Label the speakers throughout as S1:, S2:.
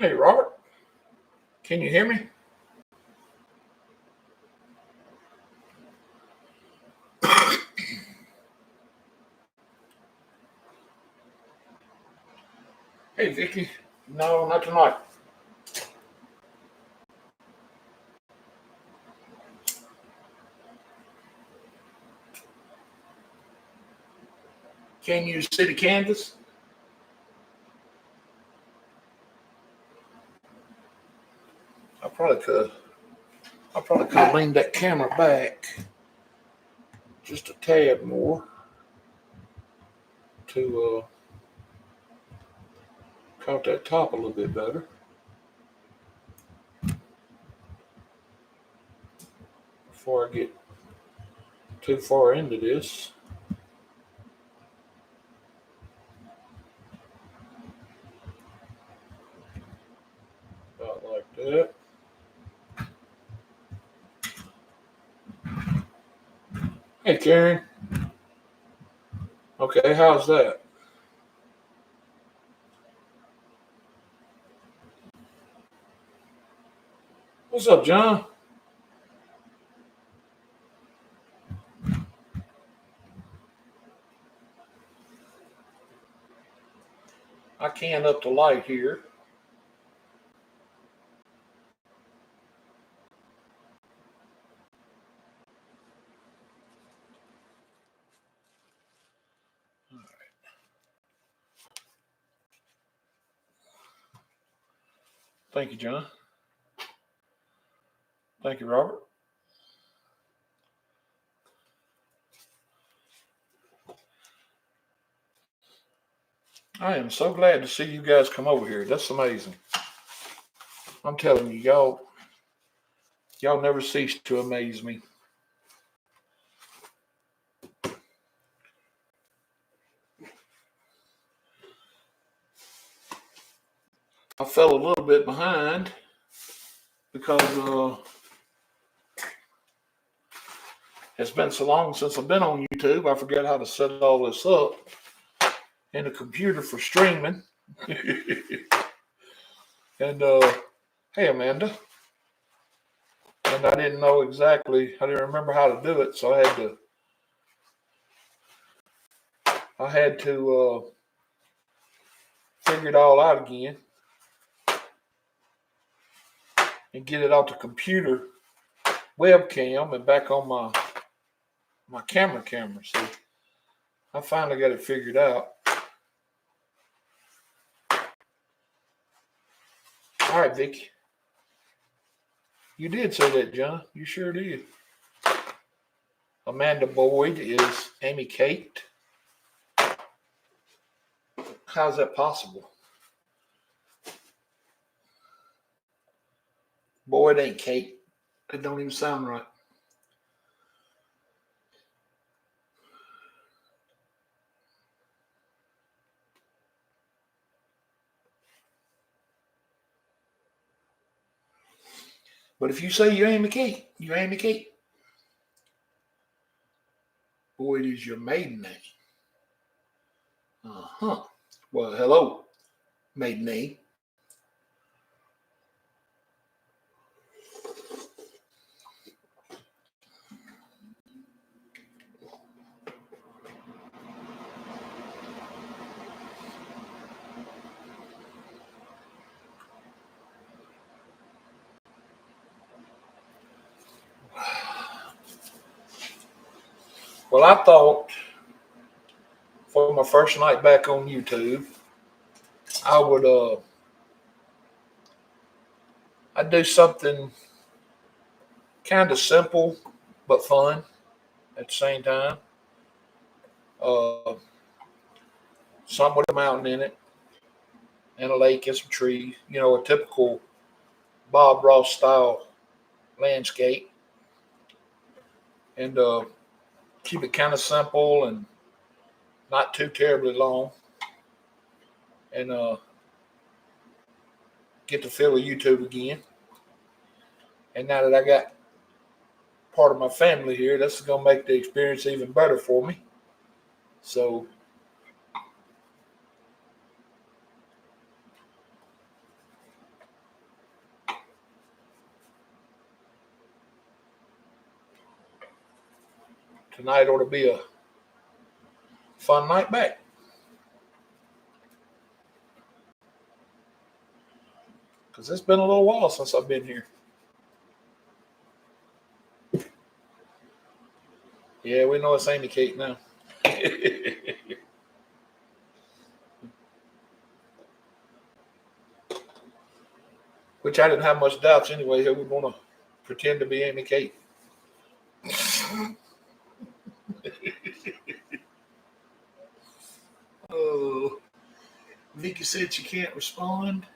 S1: Hey, Robert, can you hear me? Hey, Vicky. No, not tonight. Can you see the canvas? I probably could. I probably could have leaned that camera back just a tad more to caught that top a little bit better before I get too far into this. About like that. Hey, Karen. Okay, how's that? What's up, John? I can up the light here. Thank you, John. Thank you, Robert. I am so glad to see you guys come over here. That's amazing. I'm telling you, y'all never cease to amaze me. I fell a little bit behind because it's been so long since I've been on YouTube. I forget how to set all this up in the computer for streaming. and hey, Amanda. And I didn't know exactly. I didn't remember how to do it, so I had to figure it all out again and get it off the computer webcam and back on my camera. So I finally got it figured out. All right, Vicky. You did say that, John. You sure did. Amanda Boyd is Amy Kate. How's that possible? Boyd ain't Kate. It don't even sound right. But if you say you're Amy Kate, you're Amy Kate. Boyd is your maiden name. Uh-huh. Well, hello, maiden name. Well, I thought for my first night back on YouTube, I would I'd do something kind of simple but fun at the same time. Uh, Something with a mountain in it and a lake and some trees. You know, a typical Bob Ross style landscape, and keep it kind of simple and not too terribly long, and get the feel of YouTube again. And now that I got part of my family here, that's going to make the experience even better for me. So, tonight ought to be a fun night back. Because it's been a little while since I've been here. Yeah, we know it's Amy Kate now. Which I didn't have much doubts anyway. Who would want to pretend to be Amy Kate? Oh, Vicky said she can't respond.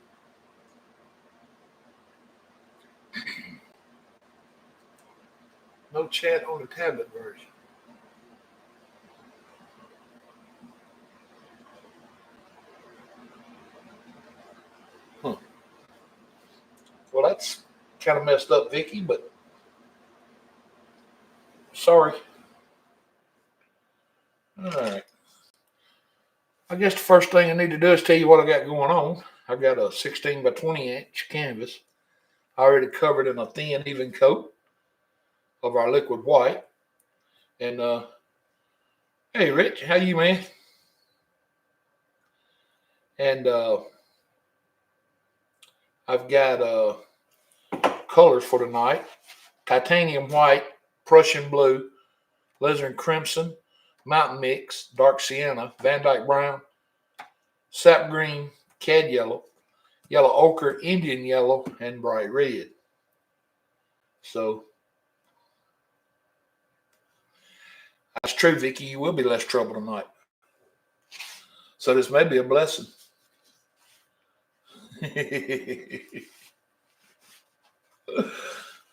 S1: No chat on the tablet version. Huh. Well, that's kind of messed up, Vicky, but sorry. All right. I guess the first thing I need to do is tell you what I got going on. I've got a 16 by 20 inch canvas. I already covered in a thin, even coat of our liquid white. And hey, Rich, how you, man? And I've got colors for tonight: titanium white, Prussian blue, alizarin crimson, mountain mix, dark sienna, Van Dyke brown, sap green, cad yellow, yellow ochre, Indian yellow, and bright red. So that's true, Vicky. You will be less trouble tonight. So this may be a blessing.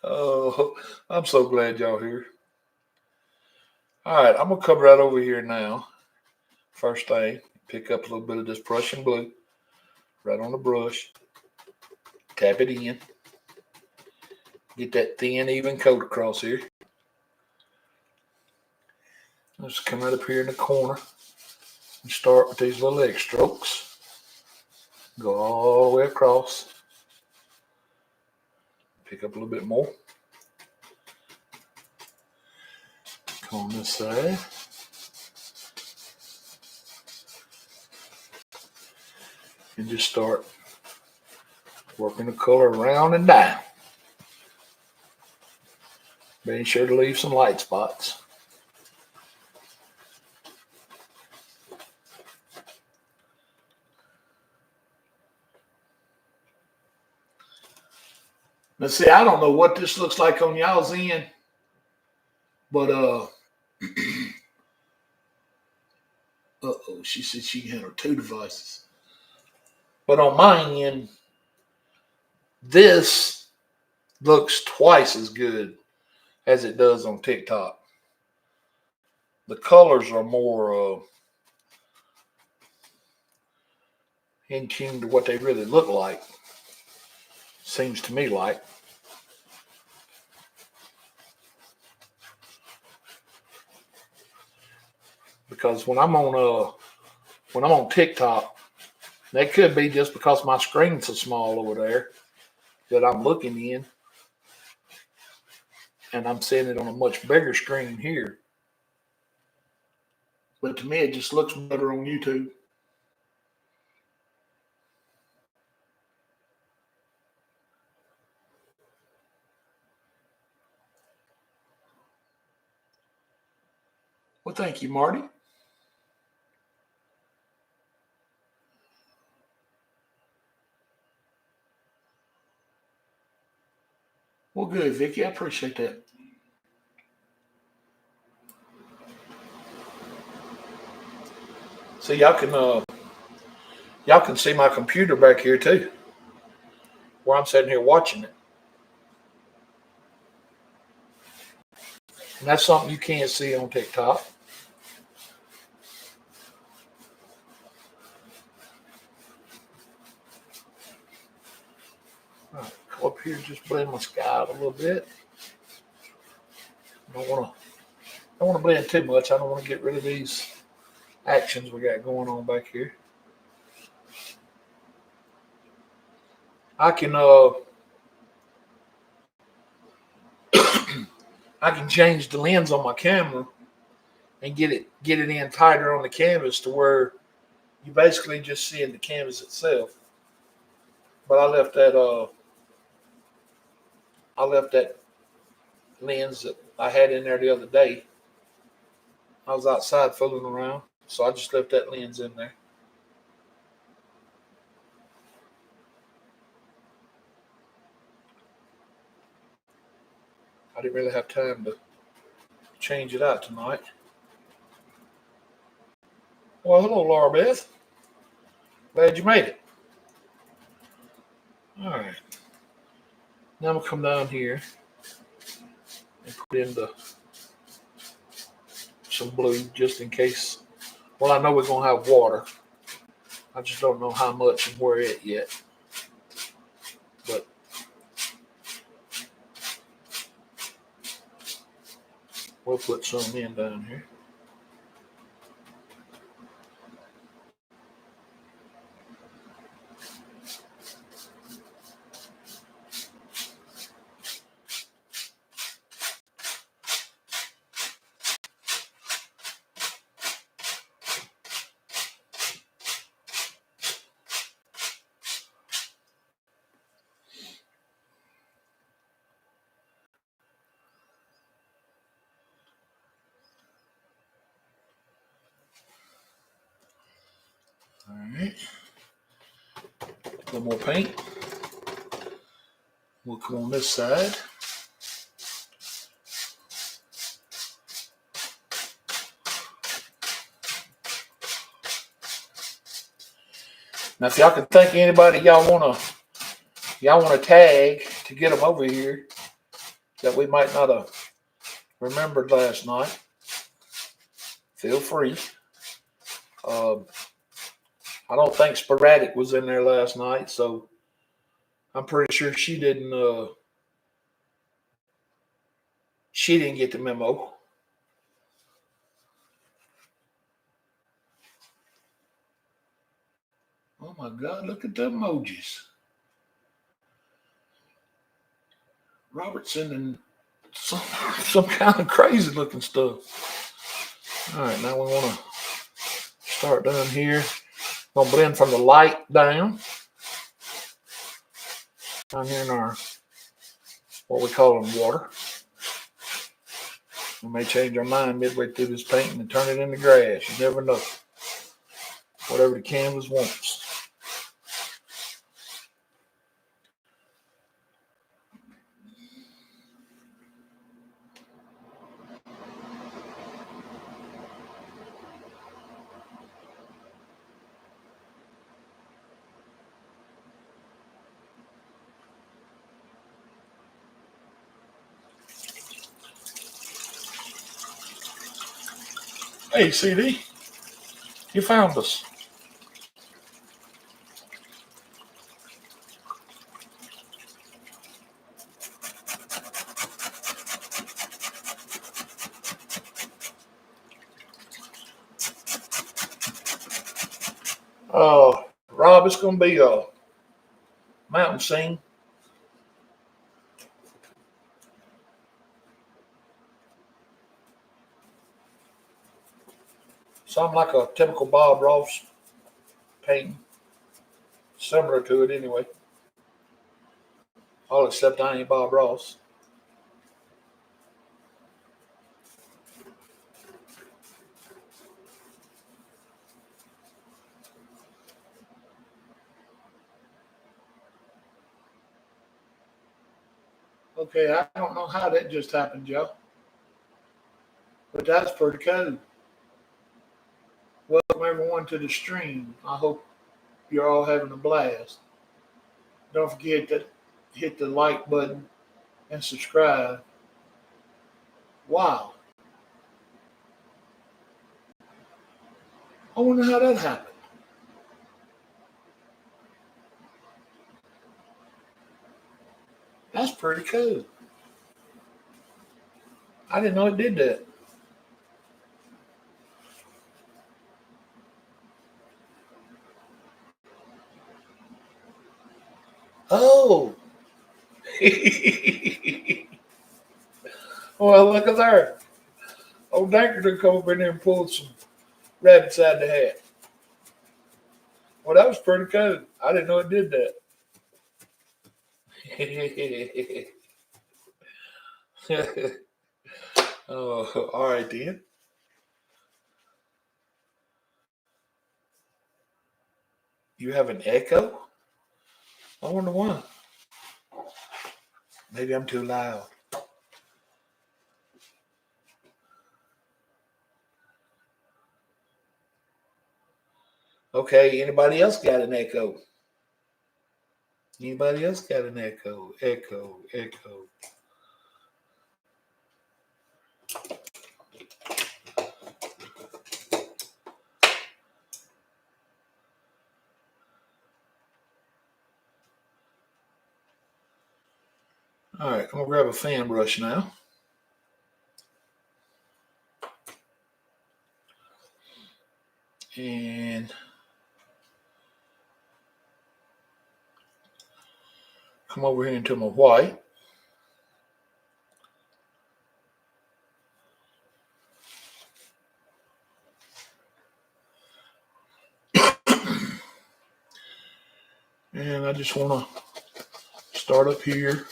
S1: Oh, I'm so glad y'all here. All right, I'm gonna come right over here now. First thing, pick up a little bit of this Prussian blue right on the brush. Tap it in. Get that thin, even coat across here. Let's come right up here in the corner and start with these little X strokes. Go all the way across. Pick up a little bit more. Come on this side. And just start working the color around and down. Being sure to leave some light spots. Now see, I don't know what this looks like on y'all's end, but uh-oh, she said she can handle 2 devices. But on my end, this looks twice as good as it does on TikTok. The colors are more in tune to what they really look like. Seems to me like. Because when I'm on TikTok, that could be just because my screen's so small over there that I'm looking in, and I'm seeing it on a much bigger screen here. But to me, it just looks better on YouTube. Well, thank you, Marty. Well, good, Vicky. I appreciate that. So y'all can see my computer back here too, where I'm sitting here watching it. And that's something you can't see on TikTok. All right, go up here, just blend my sky out a little bit. Don't want to blend too much. I don't want to get rid of these actions we got going on back here. I can I can change the lens on my camera and get it in tighter on the canvas to where you basically just seeing the canvas itself. But I left that lens that I had in there the other day. I was outside fooling around, so I just left that lens in there. I didn't really have time to change it out tonight. Well, hello, Laura Beth. Glad you made it. All right. Now I'm going to come down here and put in some blue just in case. Well, I know we're going to have water. I just don't know how much and where it yet. But we'll put some in down here. All right. A little more paint. We'll come on this side. Now, if y'all can think of anybody y'all wanna tag to get them over here that we might not have remembered last night, feel free. I don't think Sporadic was in there last night, so I'm pretty sure she didn't get the memo. Oh my God, look at the emojis. Robert's sending some kind of crazy looking stuff. All right, now we want to start down here. Gonna blend from the light down here in our what we call them water. We may change our mind midway through this painting and turn it into grass. You never know. Whatever the canvas wants. Hey, CD, you found us. Rob, it's going to be a mountain scene. Something like a typical Bob Ross painting. Similar to it anyway. All except I ain't Bob Ross. Okay, I don't know how that just happened, Joe. But that's pretty cool. Welcome everyone to the stream. I hope you're all having a blast. Don't forget to hit the like button and subscribe. Wow. I wonder how that happened. That's pretty cool. I didn't know it did that. Oh. Well, look at there. Old Danker done come up in there and pulled some rabbits out of the hat. Well, that was pretty cool. I didn't know it did that. Oh, all right then. You have an echo? I wonder why. Maybe I'm too loud. Okay, anybody else got an echo? Anybody else got an echo? Echo, echo. All right, I'm gonna grab a fan brush now. And come over here into my white. And I just want to start up here.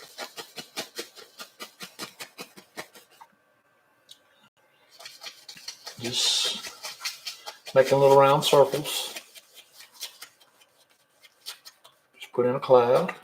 S1: Just making little round circles. Just put in a cloud.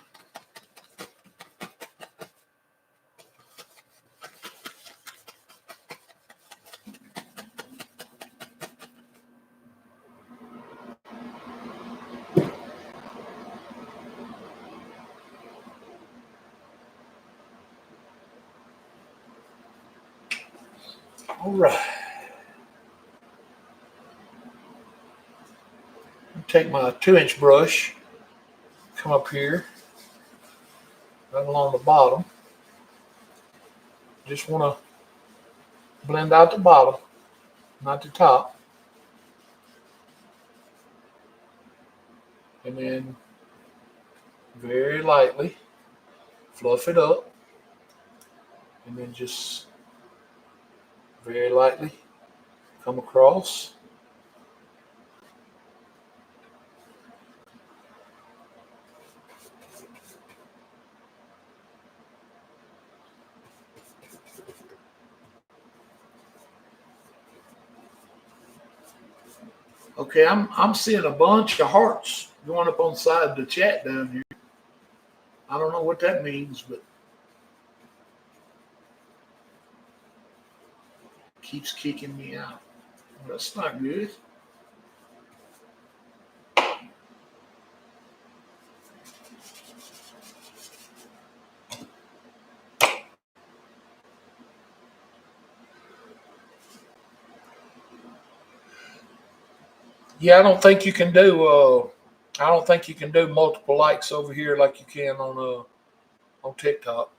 S1: All right. Take my 2-inch brush, come up here, right along the bottom. Just want to blend out the bottom, not the top. And then very lightly fluff it up. And then just very lightly come across. Okay, I'm seeing a bunch of hearts going up on the side of the chat down here. I don't know what that means, but it keeps kicking me out. Well, that's not good. Yeah, I don't think you can do. I don't think you can do multiple likes over here like you can on TikTok.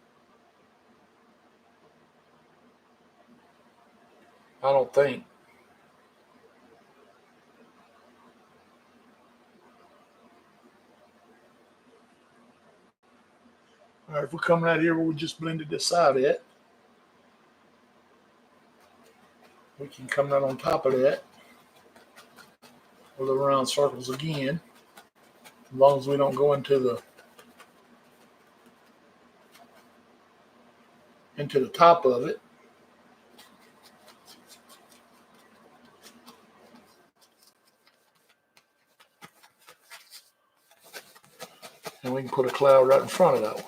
S1: I don't think. All right, if we're coming out here, we just blended this side of it. We can come out on top of that with the round circles again, as long as we don't go into the top of it. And we can put a cloud right in front of that one.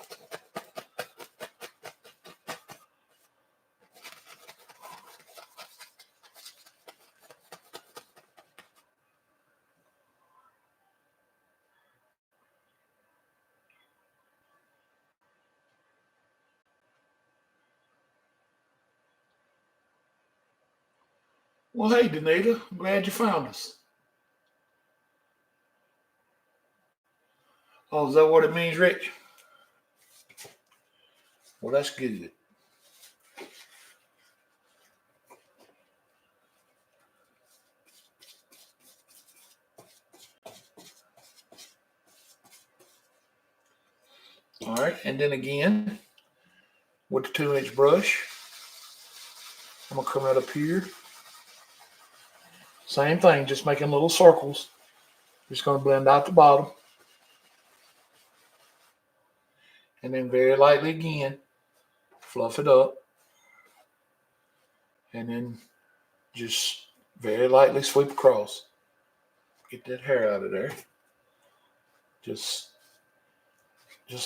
S1: Well, hey, Danita, I'm glad you found us. Oh, is that what it means, Rich? Well, that's good. All right, and then again with the 2-inch brush, I'm going to come right up here. Same thing, just making little circles. Just going to blend out the bottom. And then very lightly again, fluff it up. And then just very lightly sweep across. Get that hair out of there. Just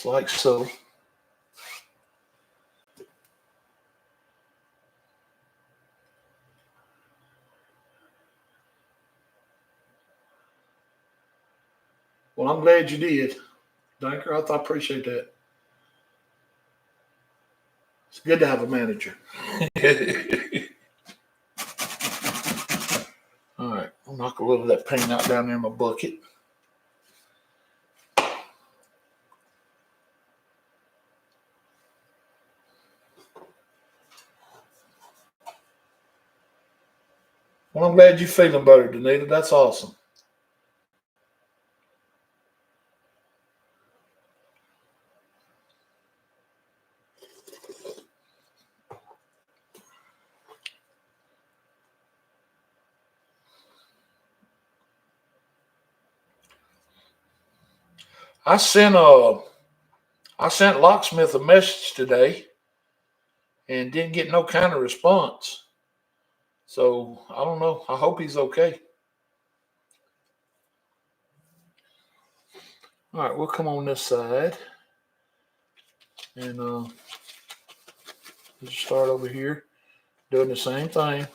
S1: like so. Well, I'm glad you did. Dunker, I appreciate that. It's good to have a manager. All right, I'll knock a little of that paint out down there in my bucket. Well, I'm glad you're feeling better, Danita. That's awesome. I sent Locksmith a message today and didn't get no kind of response. So I don't know. I hope he's okay. All right, we'll come on this side and just start over here doing the same thing.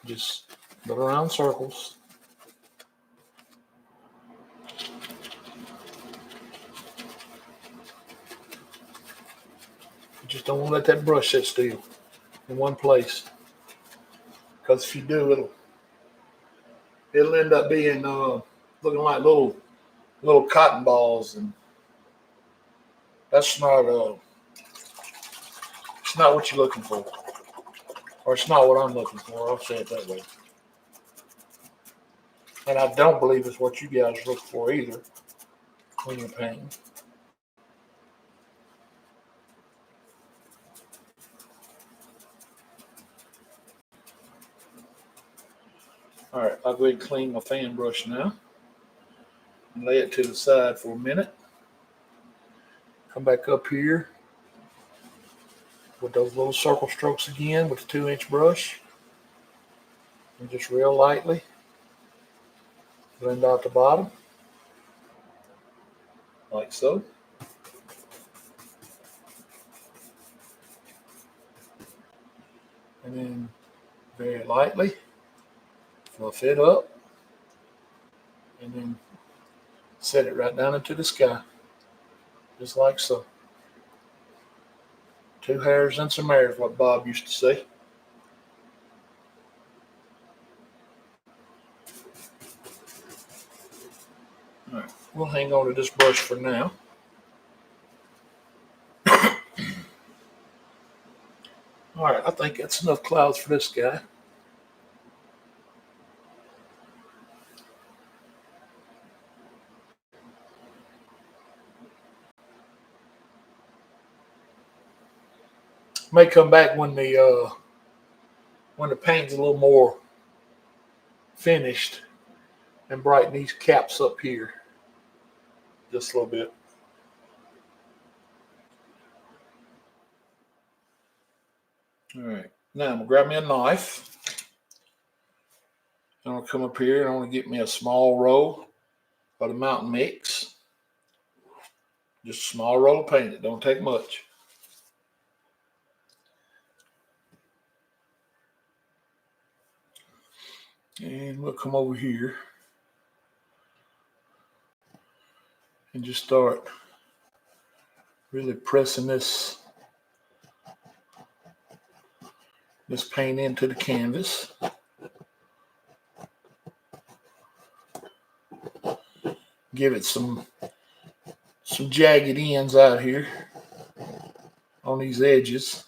S1: Just go around circles. You just don't want to let that brush sit still in one place, because if you do, it'll end up being looking like little cotton balls, and that's not it's not what you're looking for, or it's not what I'm looking for. I'll say it that way. And I don't believe it's what you guys look for either when you're painting. All right, I'll go ahead and clean my fan brush now and lay it to the side for a minute. Come back up here with those little circle strokes again with the 2-inch brush, and just real lightly blend out the bottom like so. And then very lightly fluff it up and then set it right down into the sky, just like so. 2 hairs and some air is what Bob used to say. All right, we'll hang on to this brush for now. All right, I think that's enough clouds for this guy. May come back when the paint's a little more finished and brighten these caps up here just a little bit. All right, now I'm gonna grab me a knife. I'm gonna come up here and I'm gonna get me a small roll of the Mountain Mix. Just a small roll of paint. It don't take much. And we'll come over here and just start really pressing this paint into the canvas. Give it some jagged ends out here on these edges.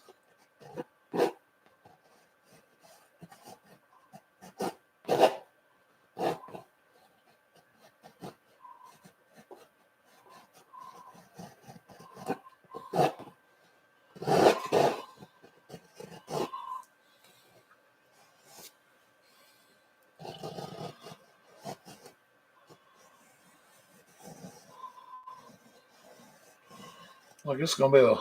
S1: Like it's gonna be a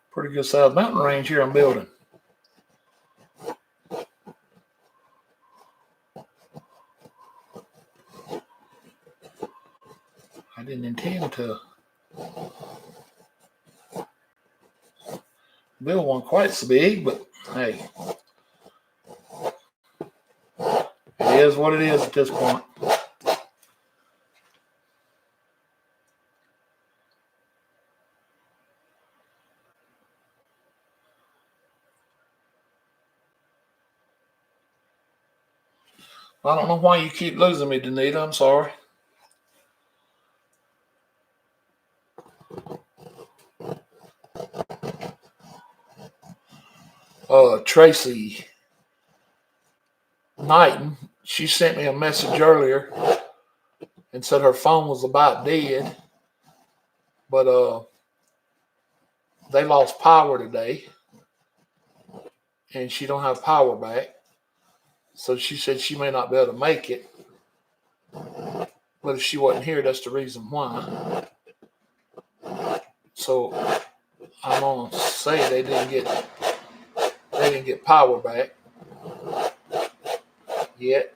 S1: pretty good sized mountain range here I'm building. I didn't intend to build one quite so big, but hey, it is what it is at this point. I don't know why you keep losing me, Danita. I'm sorry. Tracy Knighton, she sent me a message earlier and said her phone was about dead, but they lost power today, and she don't have power back. So she said she may not be able to make it. But if she wasn't here, that's the reason why. So I'm gonna say they didn't get power back yet.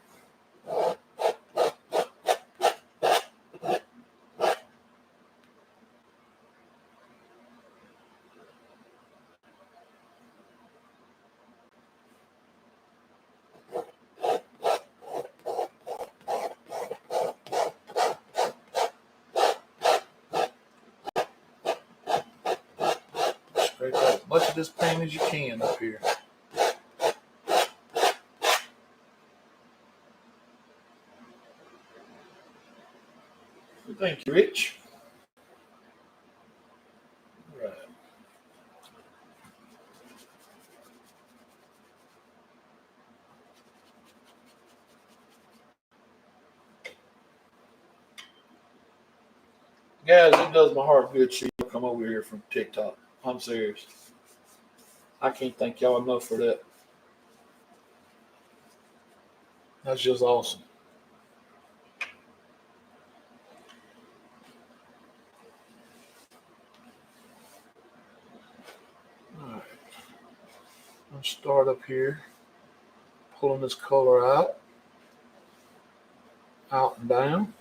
S1: Scrape out as much of this paint as you can up here. Thank you, Rich. Right. Guys, it does my heart good to see you come over here from TikTok. I'm serious. I can't thank y'all enough for that. That's just awesome. All right. I'll start up here, pulling this color out and down.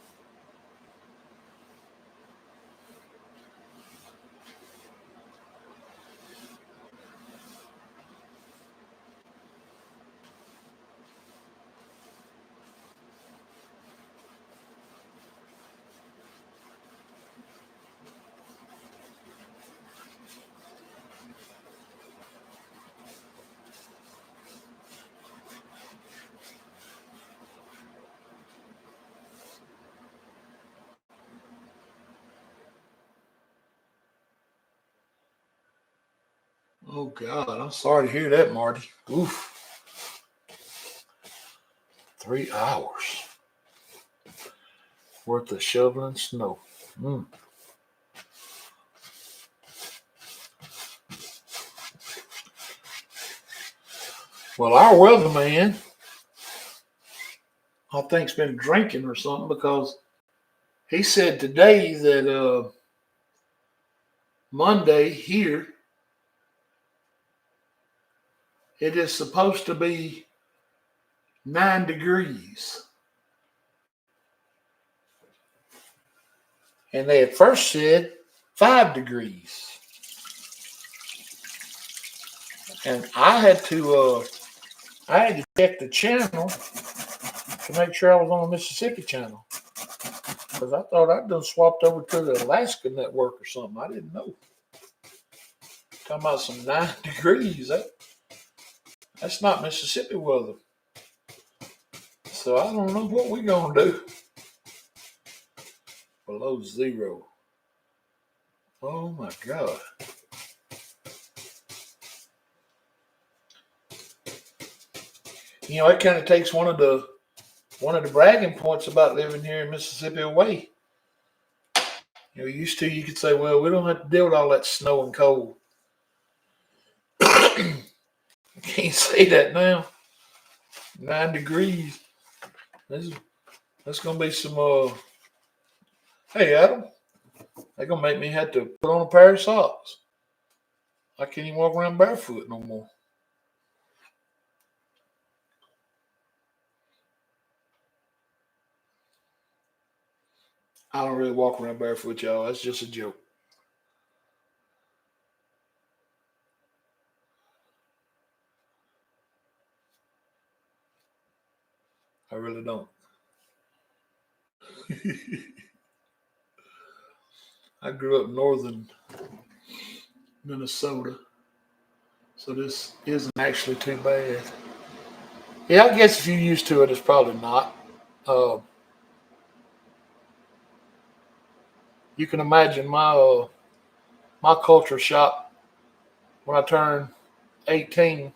S1: Oh God, I'm sorry to hear that, Marty. Oof. 3 hours worth of shoveling snow. Mm. Well, our weatherman, I think's been drinking or something because he said today that Monday here it is supposed to be 9 degrees. And they at first said 5 degrees. And I had to check the channel to make sure I was on the Mississippi channel. Because I thought I'd done swapped over to the Alaska network or something. I didn't know. Talking about some 9 degrees. That's not Mississippi weather. So I don't know what we're going to do. Below zero. Oh my God. You know, it kind of takes one of the bragging points about living here in Mississippi away. You know, used to you could say, well, we don't have to deal with all that snow and cold. Can't say that now. 9 degrees. That's gonna be some. Hey, Adam. They're gonna make me have to put on a pair of socks. I can't even walk around barefoot no more. I don't really walk around barefoot, y'all. That's just a joke. I really don't. I grew up in northern Minnesota, so this isn't actually too bad. Yeah, I guess if you're used to it, it's probably not. Uh, you can imagine my culture shock when I turned 18.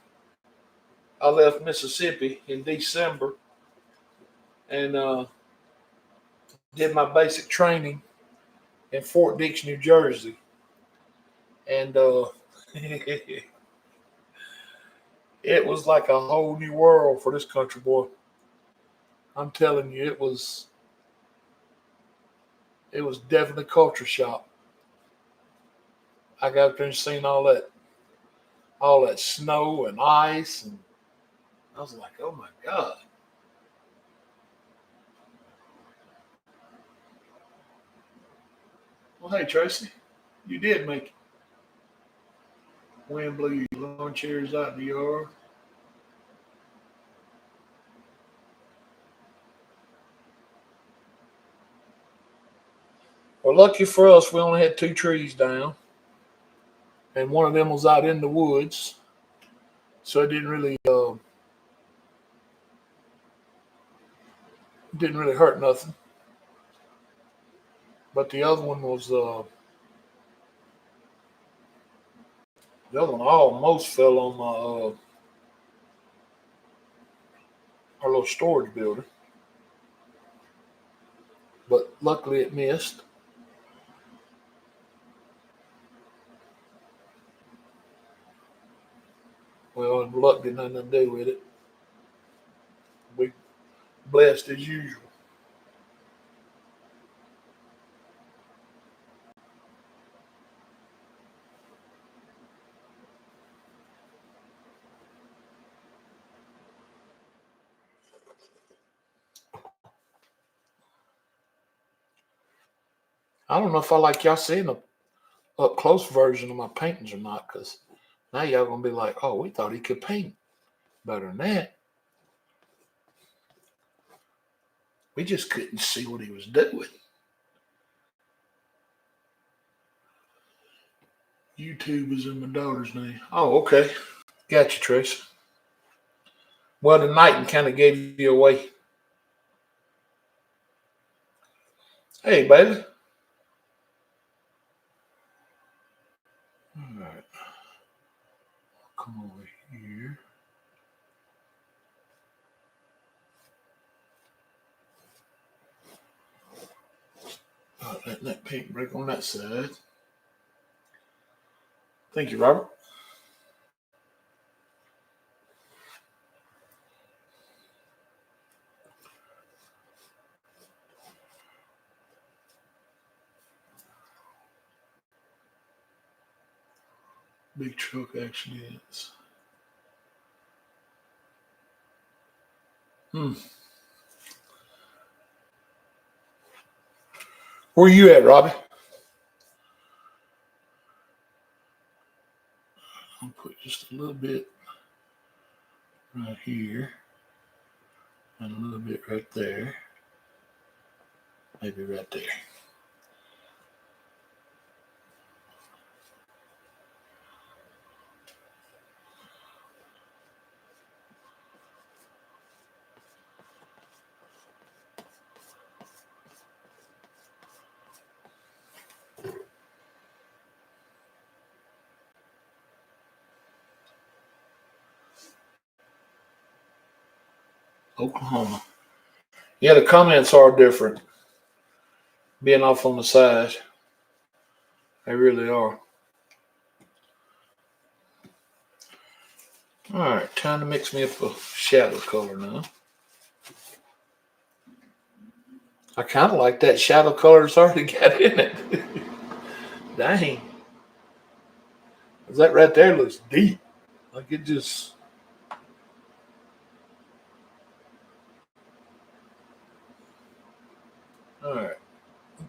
S1: I left Mississippi in December and did my basic training in Fort Dix, New Jersey, and it was like a whole new world for this country boy. I'm telling you, it was definitely culture shock. I got up there and seen all that snow and ice, and I was like, oh my god. Well, hey Tracy, you did make it. Wind blew your lawn chairs out in the yard. Well, lucky for us, we only had two trees down, and one of them was out in the woods, so it didn't really hurt nothing. But the other one almost fell on our little storage building, but luckily it missed. Well, luck did nothing to do with it. We blessed as usual. I don't know if I like y'all seeing a up close version of my paintings or not, because now y'all gonna be like, oh, we thought he could paint better than that. We just couldn't see what he was doing. YouTube is in my daughter's name. Oh, okay. Got you, Trace. Well, the night kind of gave you away. Hey, baby. All right. Come over here. Letting that paint break on that side. Thank you, Robert. Big truck accidents. Hmm. Where you at, Robbie? I'll put just a little bit right here and a little bit right there. Maybe right there. Oklahoma. Yeah, the comments are different. Being off on the side. They really are. All right, time to mix me up a shadow color now. I kind of like that shadow color it's already got in it. dang. 'Cause that right there looks deep. Like it just. All right.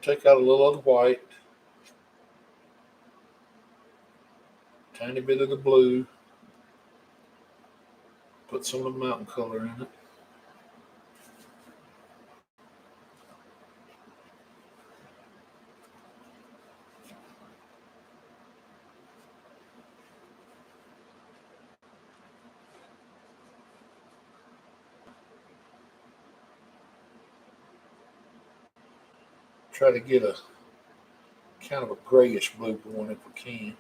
S1: Take out a little of the white, tiny bit of the blue, put some of the mountain color in it. Try to get a kind of a grayish blue going if we can.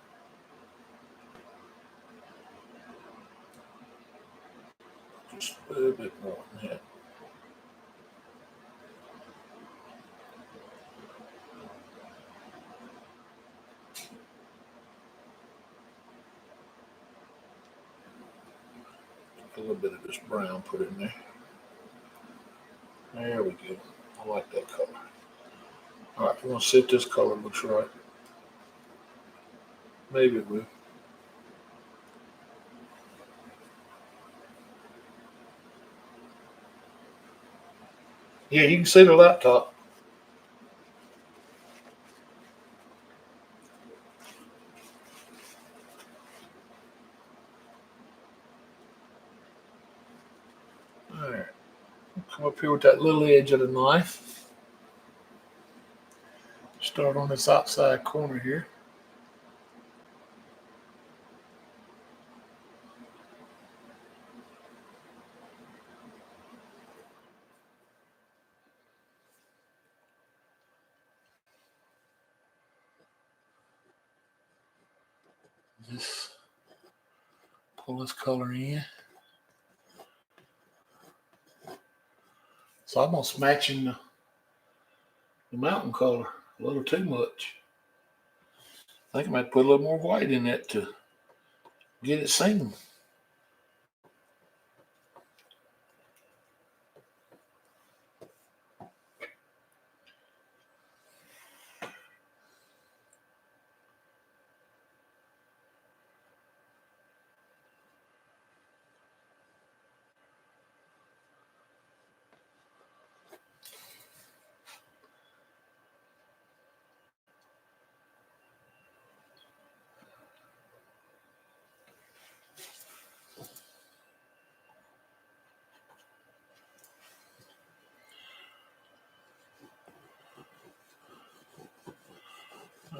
S1: Just a little bit more than that. A little bit of this brown, put in there. There we go. I like that color. All right, we're gonna see if this color looks right. Maybe it will. Yeah, you can see the laptop. All right. Come up here with that little edge of the knife. Start on this outside corner here. Just pull this color in. It's almost matching the mountain color a little too much. I think I might put a little more white in that to get it seen.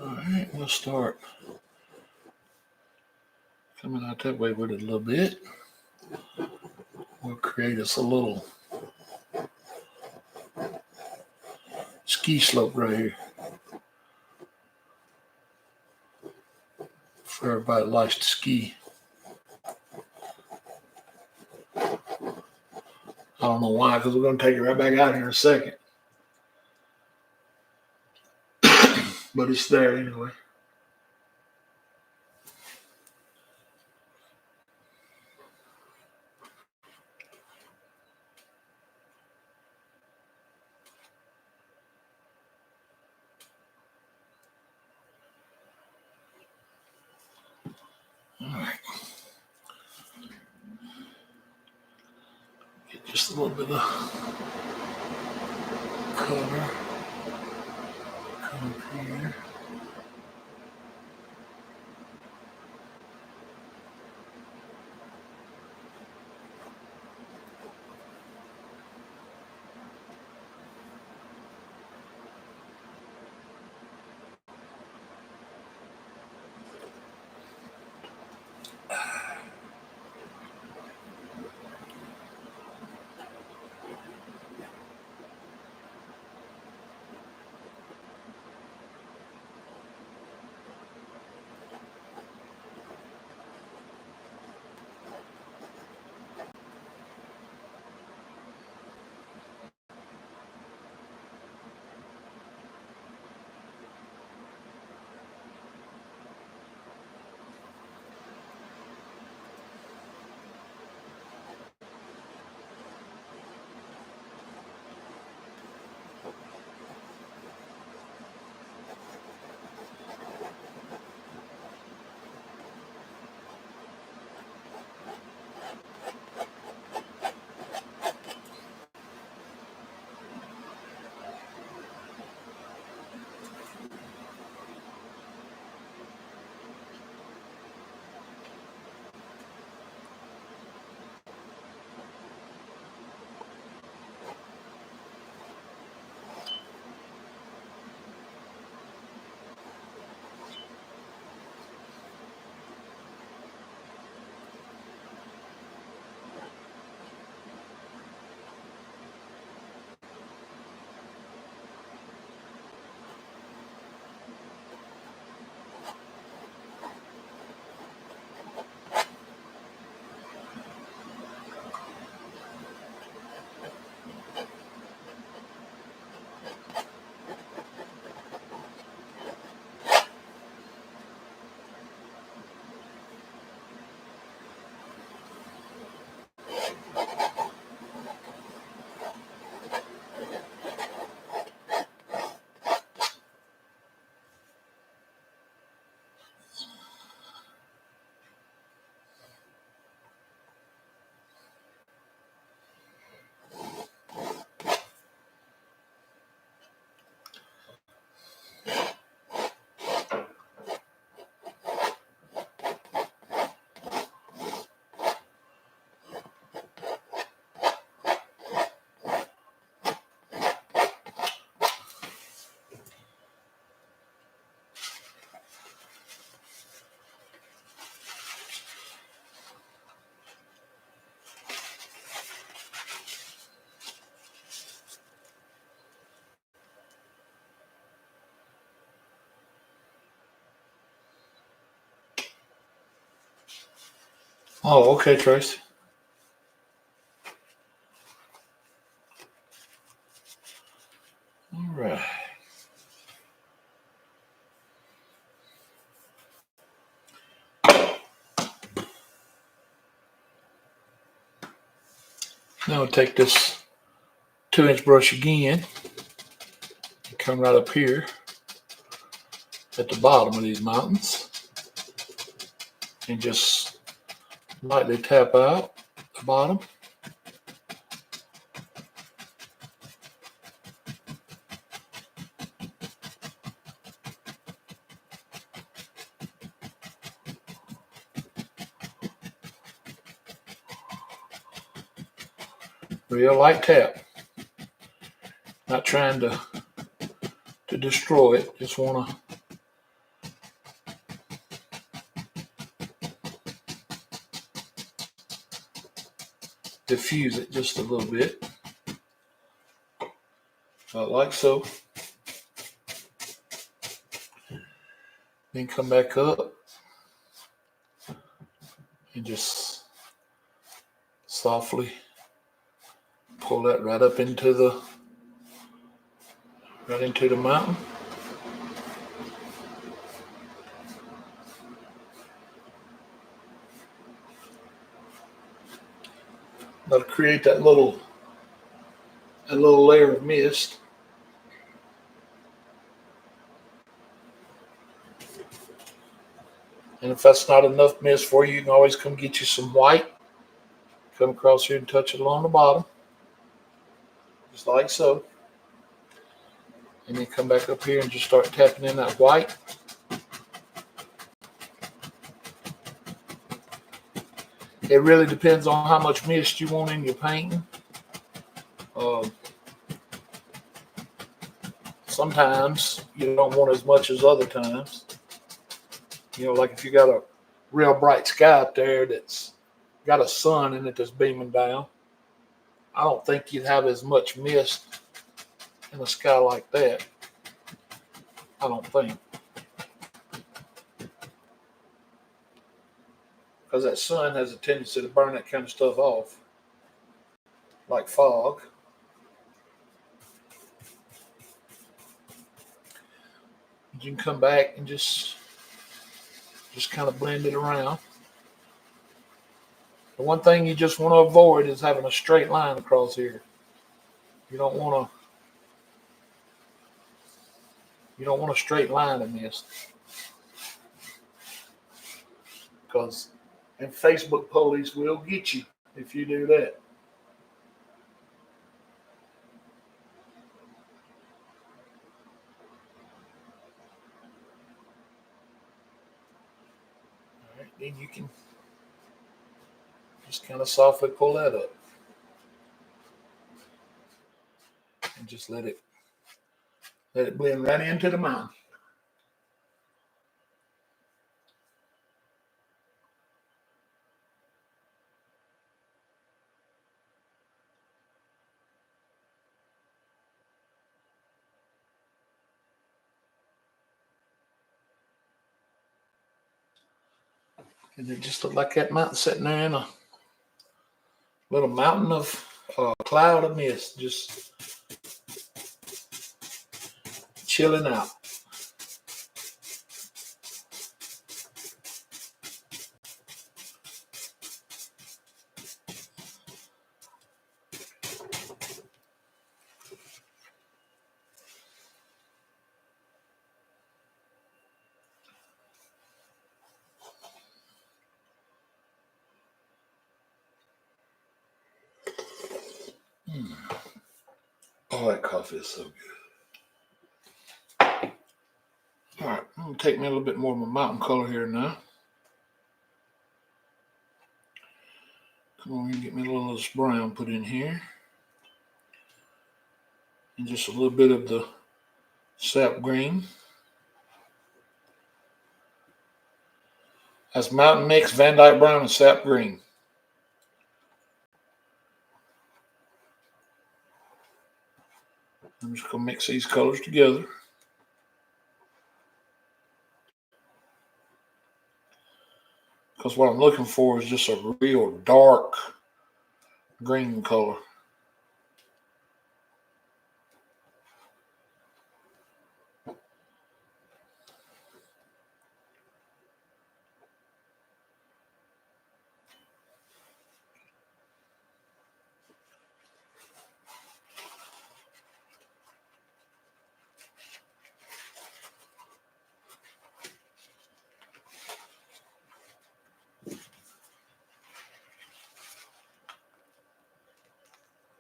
S1: All right, we'll start coming out that way with it a little bit. We'll create us a little ski slope right here for everybody that likes to ski. I don't know why, because we're going to take it right back out here in a second. But it's there anyway. All right. Get just a little bit of color. Come up here. Oh, okay, Tracy. All right. Now we'll take this 2-inch brush again and come right up here at the bottom of these mountains and just lightly tap out the bottom. Real light tap. Not trying to destroy it. Just want to diffuse it just a little bit. Like so. Then come back up and just softly pull that right up into the mountain. That'll create that little layer of mist. And if that's not enough mist for you, you can always come get you some white. Come across here and touch it along the bottom. Just like so. And then come back up here and just start tapping in that white. It really depends on how much mist you want in your painting. Sometimes you don't want as much as other times. Like if you got a real bright sky up there that's got a sun in it that's beaming down, I don't think you'd have as much mist in a sky like that. I don't think. Because that sun has a tendency to burn that kind of stuff off, like fog. You can come back and just kind of blend it around. The one thing you just want to avoid is having a straight line across here. You don't want a straight line in this, because Facebook police will get you if you do that. All right, then you can just kind of softly pull that up and just let it blend right into the mountain. And it just looked like that mountain sitting there in a little mountain of cloud of mist, just chilling out. Oh, that coffee is so good. All right, I'm going to take me a little bit more of my mountain color here now. Come on, get me a little of this brown put in here. And just a little bit of the sap green. That's Mountain Mix, Van Dyke Brown, and sap green. I'm just going to mix these colors together. Because what I'm looking for is just a real dark green color.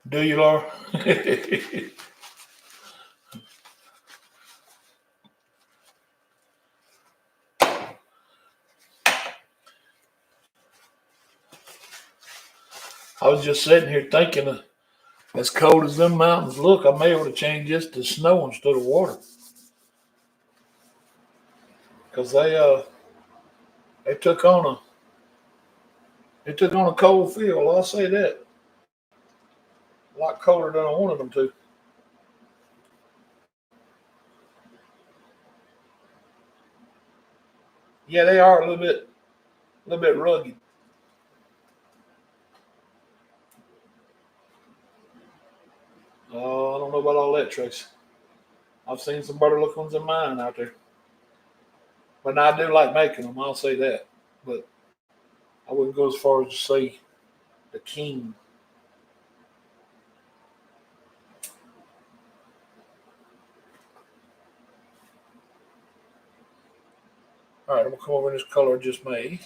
S1: Do you, Laura? I was just sitting here thinking, as cold as them mountains look, I may be able to change this to snow instead of water. Because they took on a cold feel. I'll say that. A lot colder than I wanted them to. Yeah, they are a little bit rugged. I don't know about all that, Tracy. I've seen some better looking ones than mine out there. But I do like making them, I'll say that. But I wouldn't go as far as to say the king. All right, I'm going to come over in this color I just made.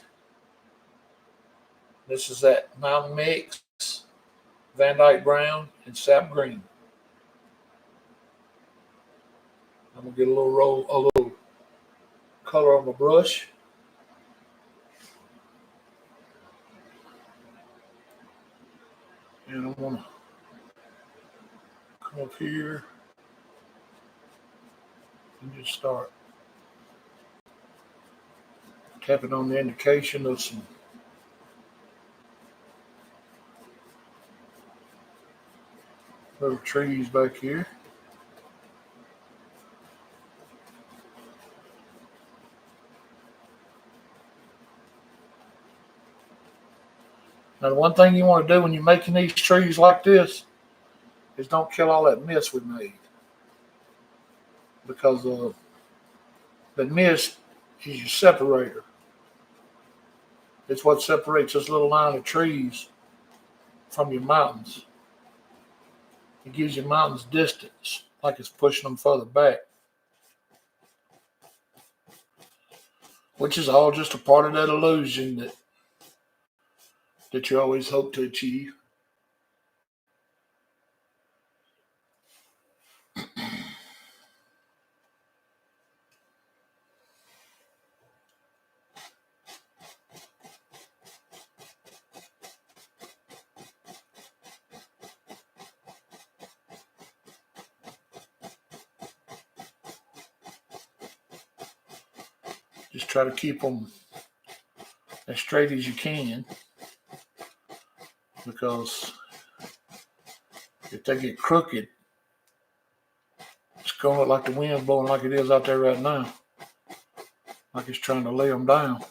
S1: This is that Mountain Mix, Van Dyke Brown, and Sap Green. I'm going to get a little color on my brush. And I want to come up here and just start tapping on the indication of some little trees back here. Now, the one thing you want to do when you're making these trees like this is don't kill all that mist we made. Because the mist is your separator. It's what separates this little line of trees from your mountains. It gives your mountains distance, like it's pushing them further back. Which is all just a part of that illusion that you always hope to achieve. Just try to keep them as straight as you can, because if they get crooked, it's going to look like the wind's blowing like it is out there right now, like it's trying to lay them down.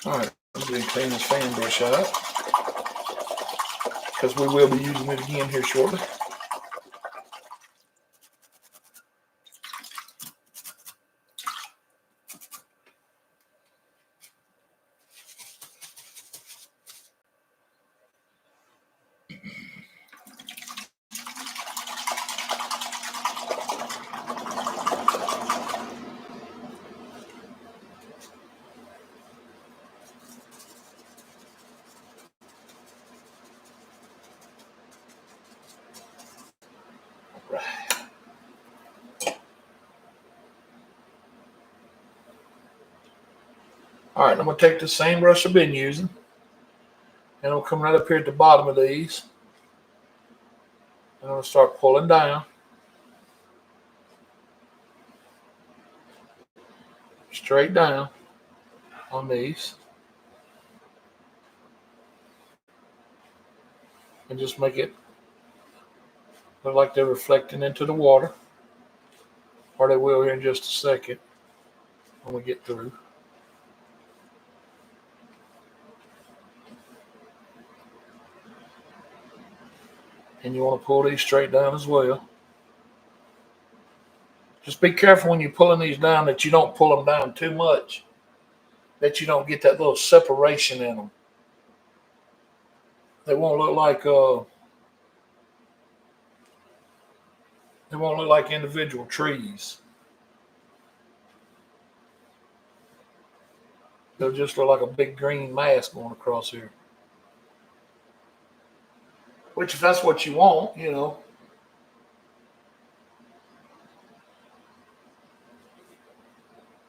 S1: All right, I'm going to clean this fan brush out, because we will be using it again here shortly. All right, I'm going to take the same brush I've been using, and I'm come right up here at the bottom of these. I'm going to start pulling down, straight down on these, and just make it look like they're reflecting into the water, or they will here in just a second when we get through. And you want to pull these straight down as well. Just be careful when you're pulling these down that you don't pull them down too much, that you don't get that little separation in them. They won't look like individual trees. They'll just look like a big green mass going across here. Which, if that's what you want,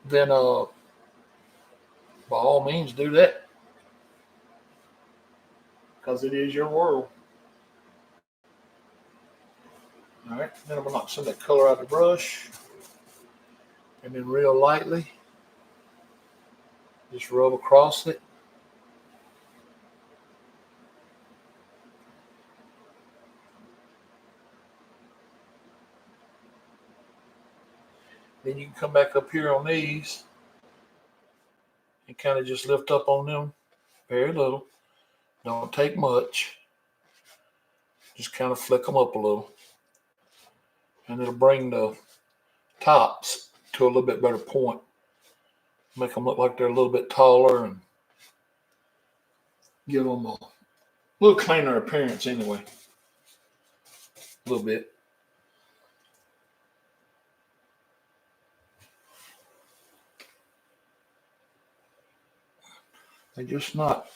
S1: then by all means do that, because it is your world. All right, then I'm going to knock some of that color out of the brush, and then real lightly just rub across it. Then you can come back up here on these and kind of just lift up on them very little. Don't take much. Just kind of flick them up a little. And it'll bring the tops to a little bit better point. Make them look like they're a little bit taller and give them a little cleaner appearance anyway. A little bit. They're just not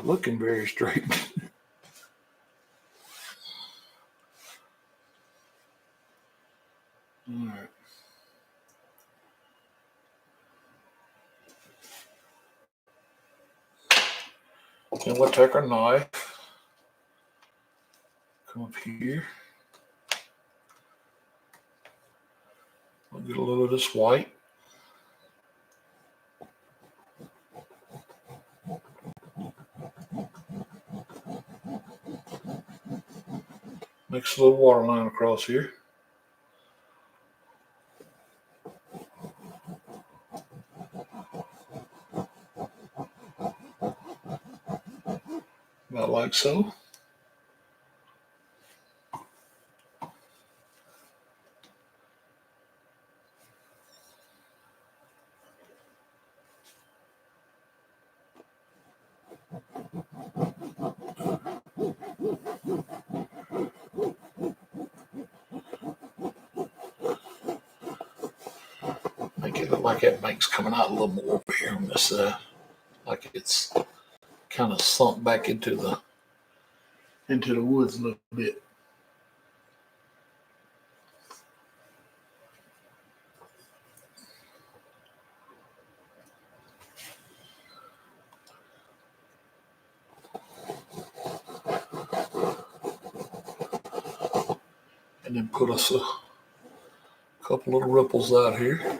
S1: looking very straight. All right. And we'll take our knife, come up here. We'll get a little of this white. Makes a little water line across here. About like so. Make it look like that bank's coming out a little more over here on this side. Like it's kind of sunk back into the woods a little bit. And then put us a couple little ripples out here.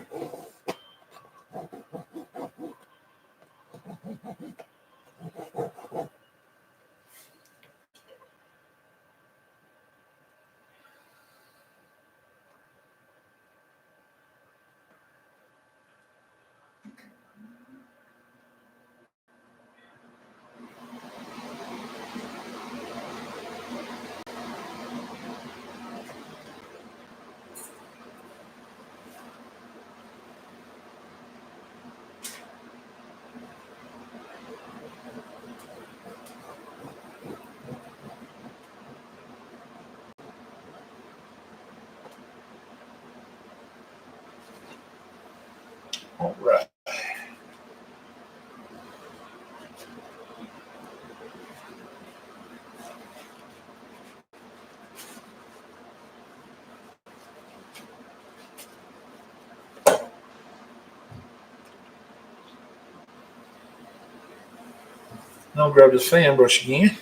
S1: I'll grab this fan brush again.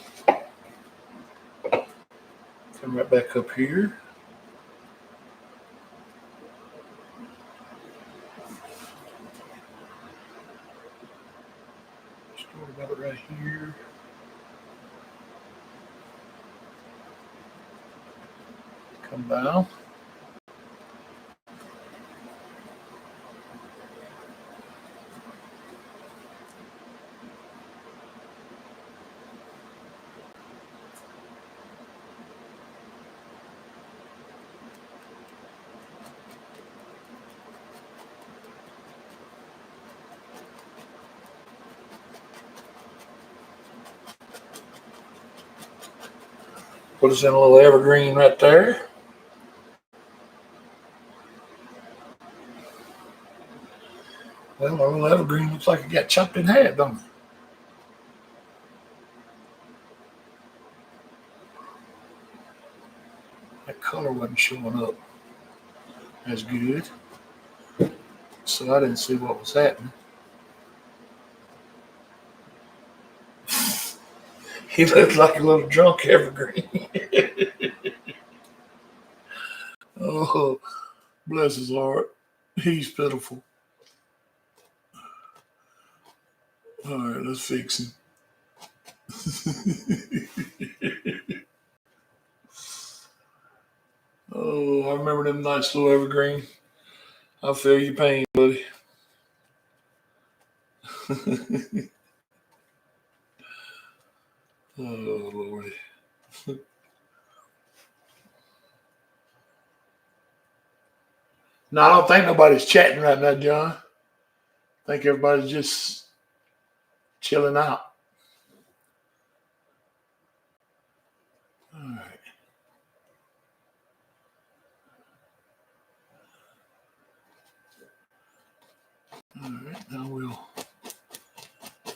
S1: Come right back up here. Start about it right here. Come down. Put us in a little evergreen right there. Well, our little evergreen looks like it got chopped in half, don't it? That color wasn't showing up as good, so I didn't see what was happening. He looked like a little drunk evergreen. Oh, bless his heart. He's pitiful. All right, let's fix him. Oh, I remember them nice little evergreen. I feel your pain, buddy. Oh, Lordy. No, I don't think nobody's chatting right now, John. I think everybody's just chilling out. All right. All right. Now we'll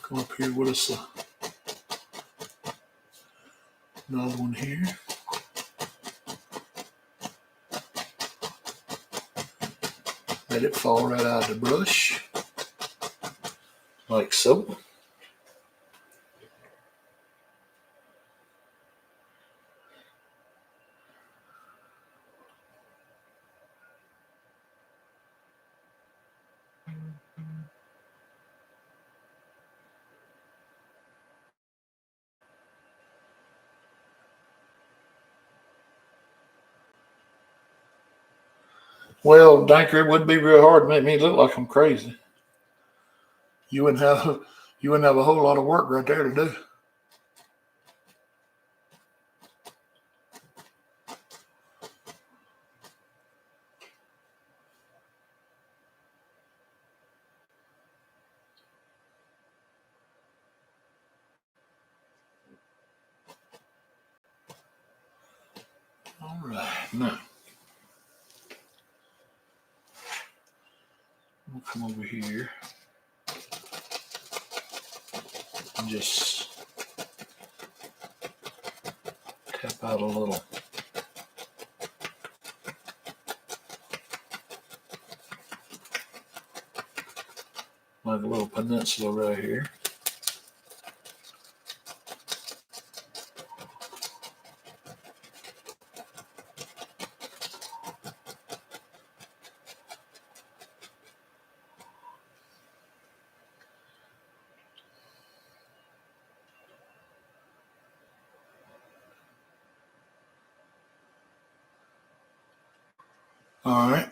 S1: come up here with us another one here. Let it fall right out of the brush, like so. Well, Danker, it would be real hard to make me look like I'm crazy. You wouldn't have you wouldn't have a whole lot of work right there to do. All right, now we'll come over here and just tap out a little. Like a little peninsula right here. All right.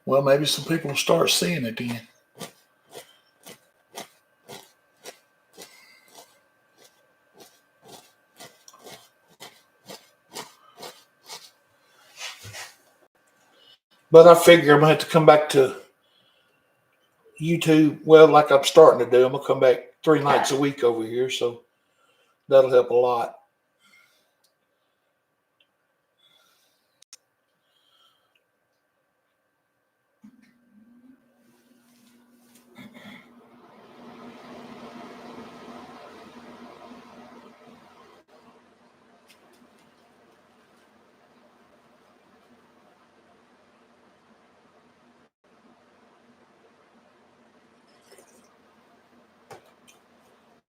S1: Well, maybe some people will start seeing it then. But I figure I'm gonna have to come back to YouTube. Well, like I'm starting to do, I'm gonna come back 3 nights a week over here, so that'll help a lot.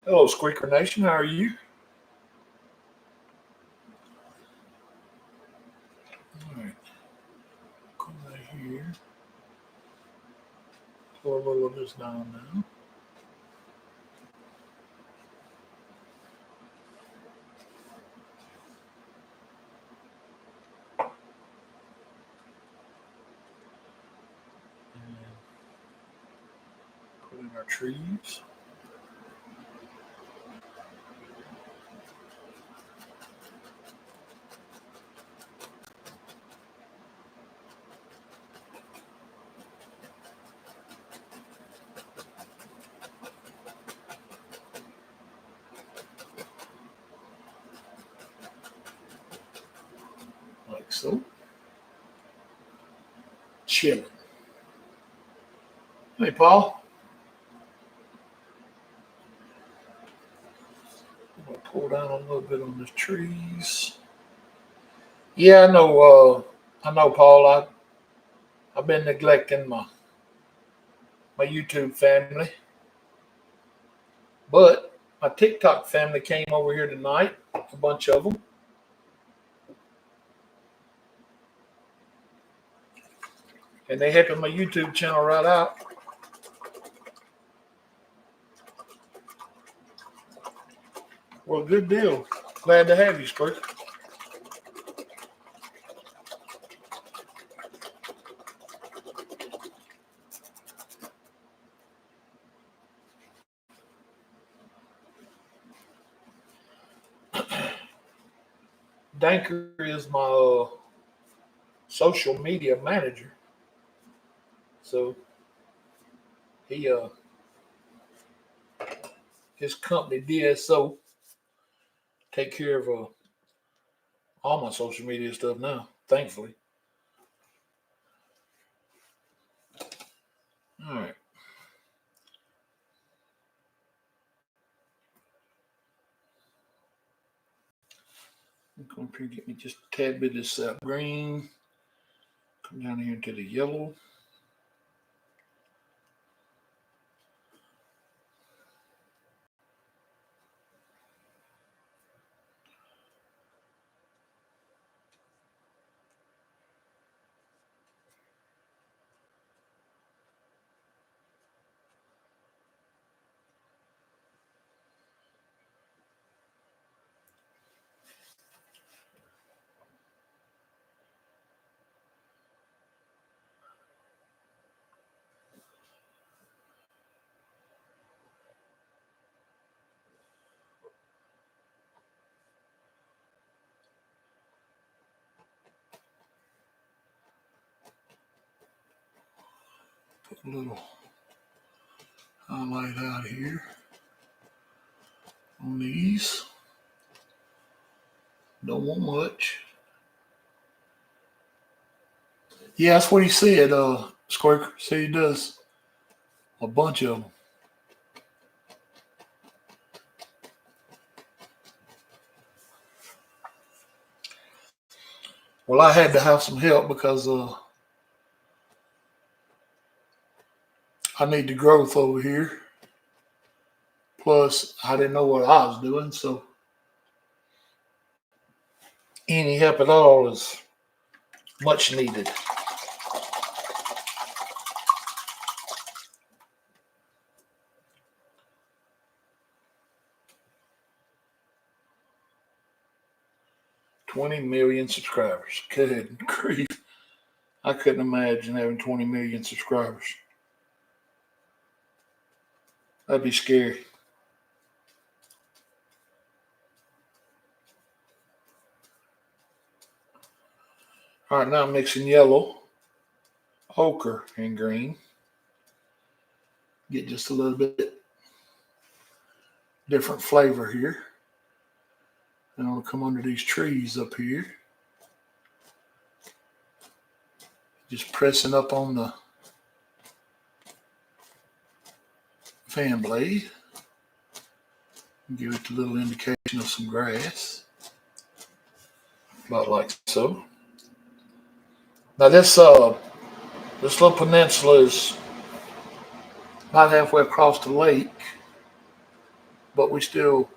S1: Hello, Squeaker Nation. How are you? All right. Come right here. Pull a little of this down now. And put in our trees. Like so. Chilling. Hey, Paul. I'm going to pull down a little bit on the trees. Yeah, I know, Paul. I've been neglecting my YouTube family, but my TikTok family came over here tonight. A bunch of them, and they helping my YouTube channel right out. Well, good deal. Glad to have you, Spurs. Danker is my social media manager, so he his company DSO take care of all my social media stuff now. Thankfully. All right. Come up here, get me just a tad bit of this green. Come down here into the yellow. Put a little highlight out here on these. Don't want much. Yeah, that's what he said, Squirker. Said he does a bunch of them. Well, I had to have some help because I need the growth over here. Plus, I didn't know what I was doing, so any help at all is much needed. $20 million subscribers. Good grief. I couldn't imagine having 20 million subscribers. That'd be scary. All right, now I'm mixing yellow, ochre, and green. Get just a little bit different flavor here. And I'll come under these trees up here. Just pressing up on the fan blade. Give it a little indication of some grass. About like so. Now this little peninsula is about halfway across the lake, but we still,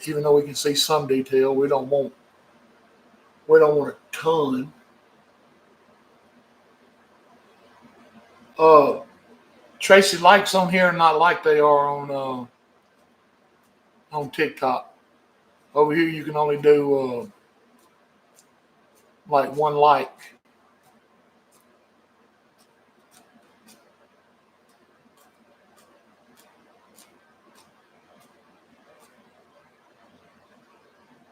S1: even though we can see some detail, we don't want a ton. Uh, Tracy likes on here, not like they are on TikTok. Over here, you can only do like one like.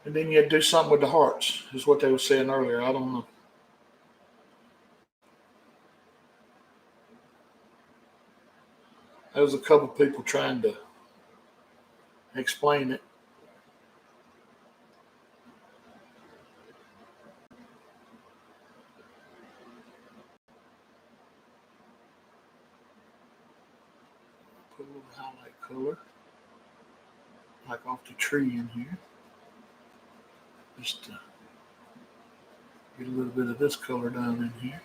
S1: And then you do something with the hearts, is what they were saying earlier. I don't know. There was a couple people trying to explain it. Put a little highlight color, like off the tree in here. Just to get a little bit of this color down in here.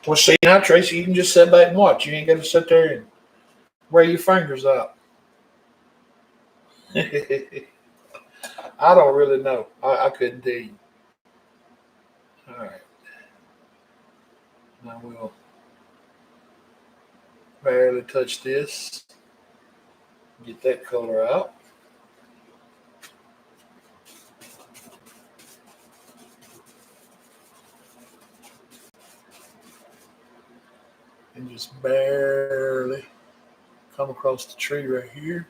S1: Well, see now, Tracy, you can just sit back and watch. You ain't got to sit there and wear your fingers out. I don't really know. I couldn't tell you. All right. Now we'll barely touch this. Get that color out. And just barely come across the tree right here.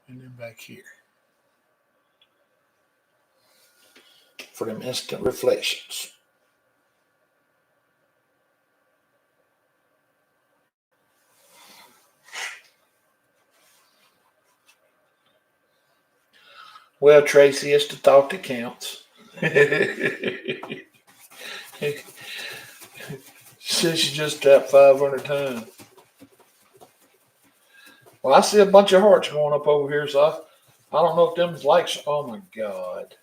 S1: And then back here. For them instant reflections. Well, Tracy, it's the thought that counts. Since you just tapped 500 times. Well, I see a bunch of hearts going up over here, so I don't know if them likes. Oh my God.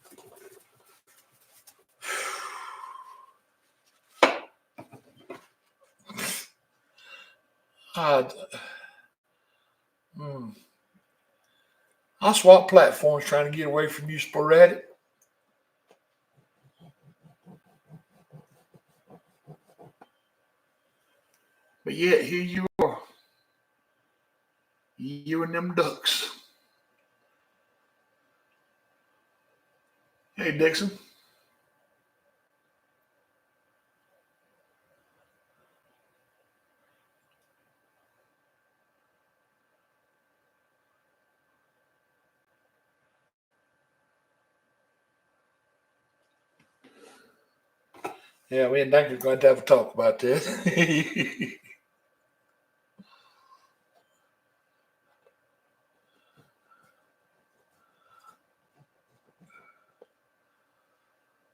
S1: I, mm, I swap platforms trying to get away from you, sporadic. But yet, here you are. You and them ducks. Hey, Dixon. Yeah, me and Duncan are going to have a talk about this.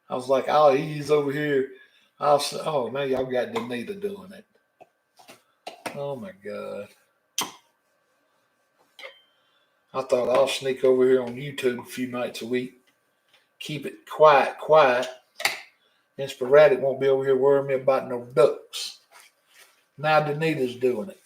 S1: I was like, oh, he's over here. I'll say, oh, now y'all got Danita doing it. Oh my God. I thought I'll sneak over here on YouTube a few nights a week. Keep it quiet. And sporadic won't be over here worrying me about no ducks. Now Danita's doing it.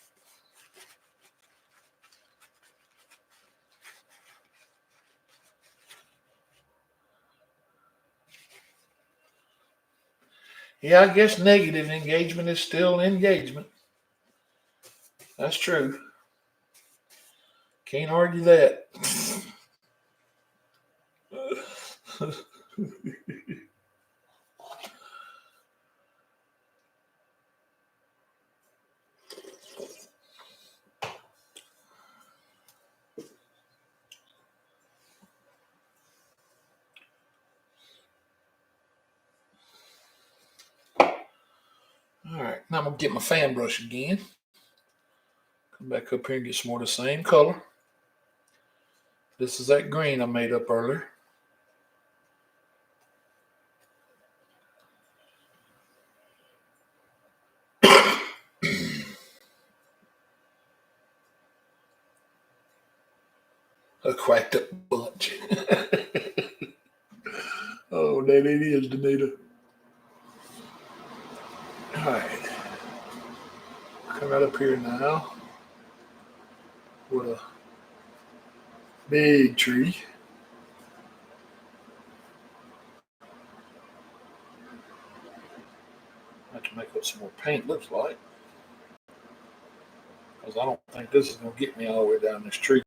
S1: Yeah, I guess negative engagement is still engagement. That's true. Can't argue that. All right, now I'm gonna get my fan brush again. Come back up here and get some more of the same color. This is that green I made up earlier. A cracked up bunch. Oh, that it is, Danita. All right. Come right up here now with a big tree. I have to make up some more paint, looks like. Because I don't think this is going to get me all the way down this tree.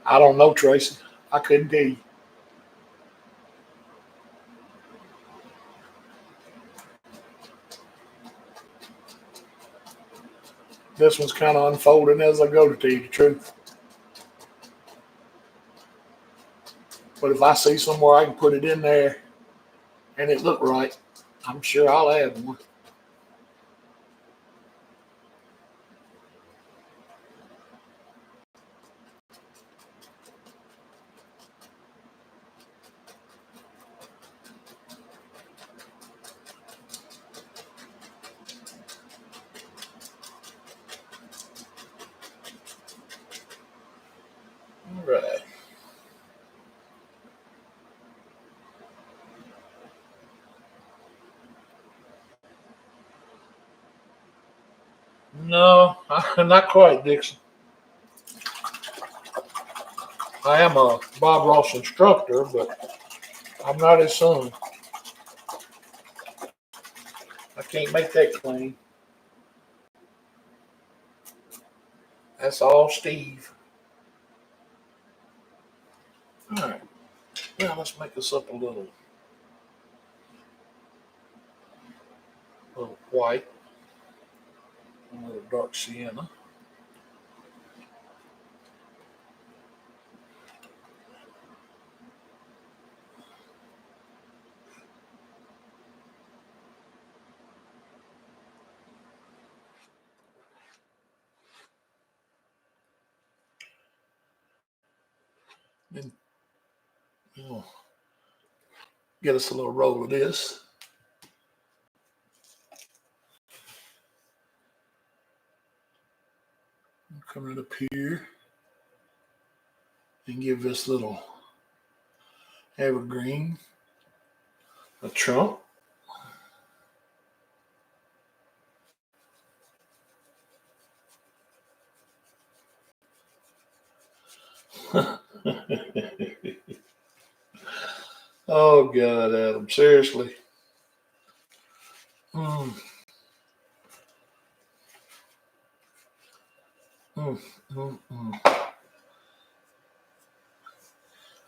S1: I don't know, Tracy. I couldn't tell you. This one's kind of unfolding as I go, to tell you the truth. But if I see somewhere I can put it in there and it look right, I'm sure I'll add one. All right. No, not quite, Dixon. I am a Bob Ross instructor, but I'm not his son. I can't make that claim. That's all Steve. All right. Now let's make this up a little white, a little dark sienna. And we'll get us a little roll of this. Come right up here and give this little evergreen a trunk. Oh God, Adam, seriously. Mm. Mm, mm, mm.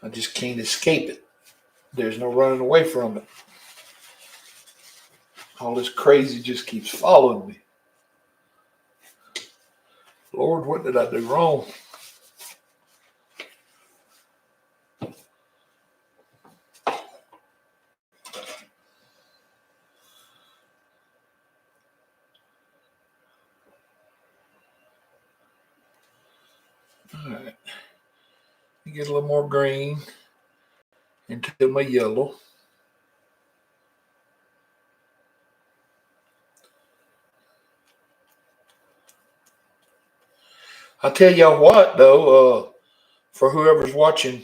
S1: I just can't escape it. There's no running away from it. All this crazy just keeps following me. Lord, what did I do wrong? All right. Get a little more green into my yellow. I tell y'all what, though, for whoever's watching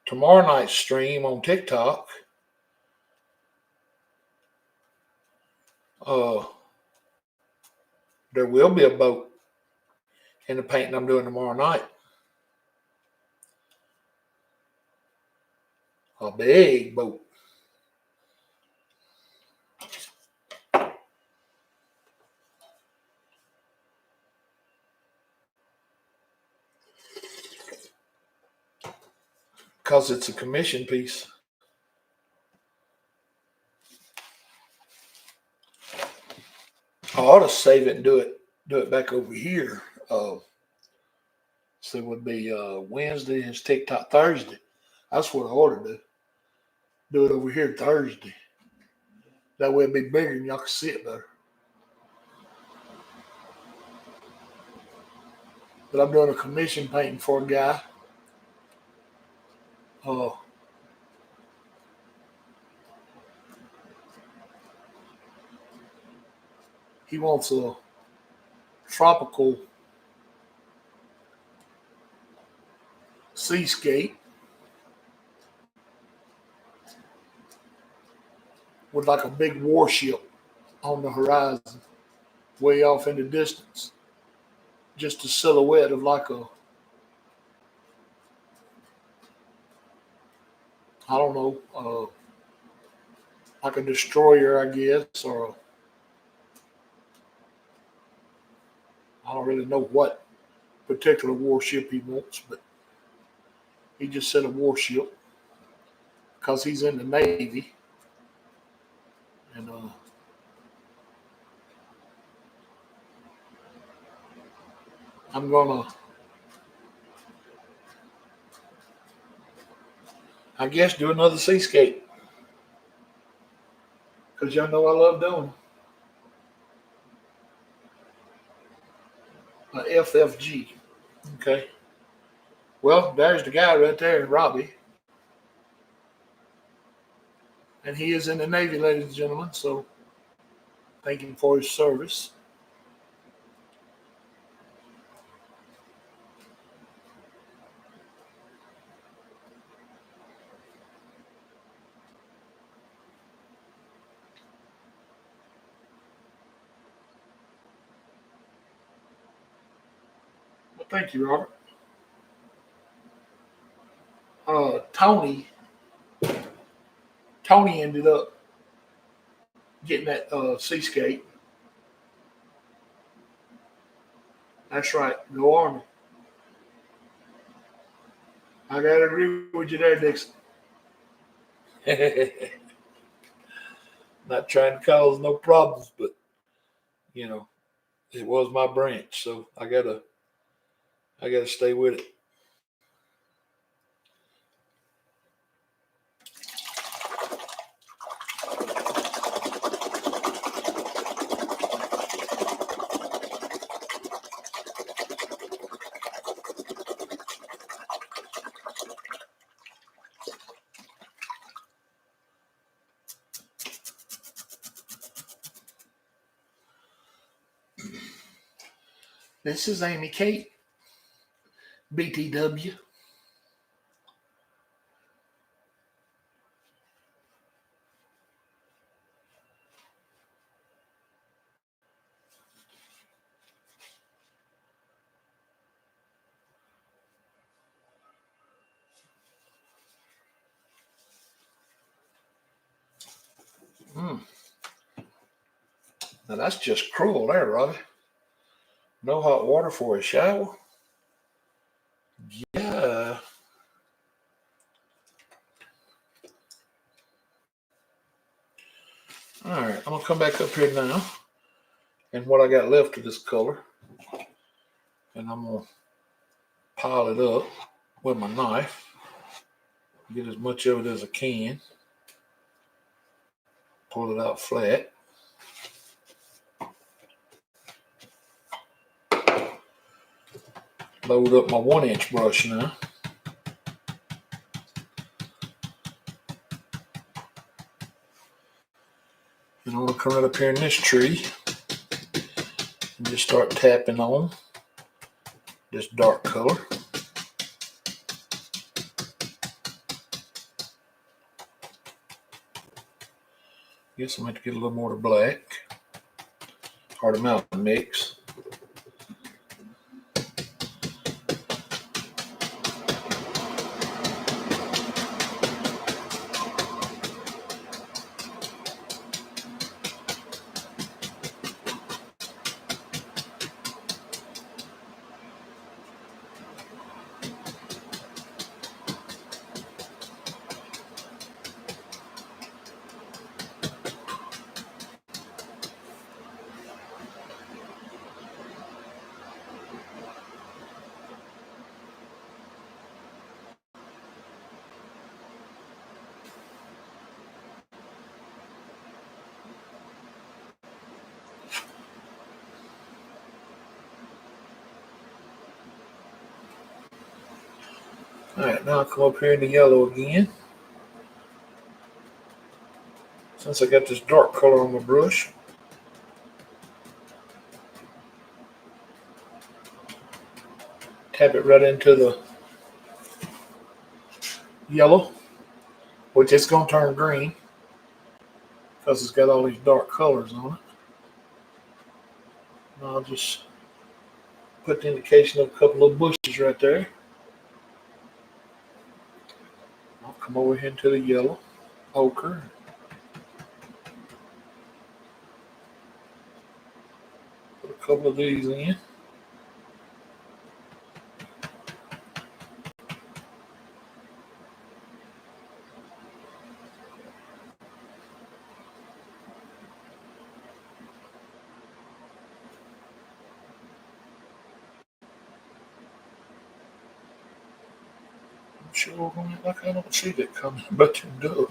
S1: tomorrow night's stream on TikTok, there will be a boat in the painting I'm doing tomorrow night. A big boat. Because it's a commission piece. I ought to save it and do it back over here. So it would be Wednesday and TikTok Thursday. That's what I ought to do. Do it over here Thursday. That way it'd be bigger and y'all can see it better. But I'm doing a commission painting for a guy. he wants a tropical seascape with like a big warship on the horizon, way off in the distance. Just a silhouette of like a, I don't know, like a destroyer, I guess, or I don't really know what particular warship he wants, but he just said a warship because he's in the Navy. And I'm gonna, I guess, do another seascape because y'all know I love doing a FFG. Okay. Well, there's the guy right there, Robbie. And he is in the Navy, ladies and gentlemen. So thank him for his service. Well, thank you, Robert. Tony ended up getting that seascape. That's right. Go Army. I got to agree with you there, Dixon. Not trying to cause no problems, but, you know, it was my branch, so I gotta stay with it. This is Amy Kate, BTW. Now that's just cruel there, Robbie. No hot water for a shower? Yeah. All right, I'm gonna come back up here now, and what I got left of this color, and I'm gonna pile it up with my knife. Get as much of it as I can. Pull it out flat. Load up my 1-inch brush now. And I'm gonna come right up here in this tree and just start tapping on this dark color. Guess I'm going to get a little more to black. Heart of Mountain mix. Alright, now I'll come up here in the yellow again. Since I got this dark color on my brush. tap it right into the yellow, which it's going to turn green because it's got all these dark colors on it. And I'll just put the indication of a couple of bushes right there. I'll come over here into the yellow ochre. Put a couple of these in. I'm sure like I don't see that coming, but it does.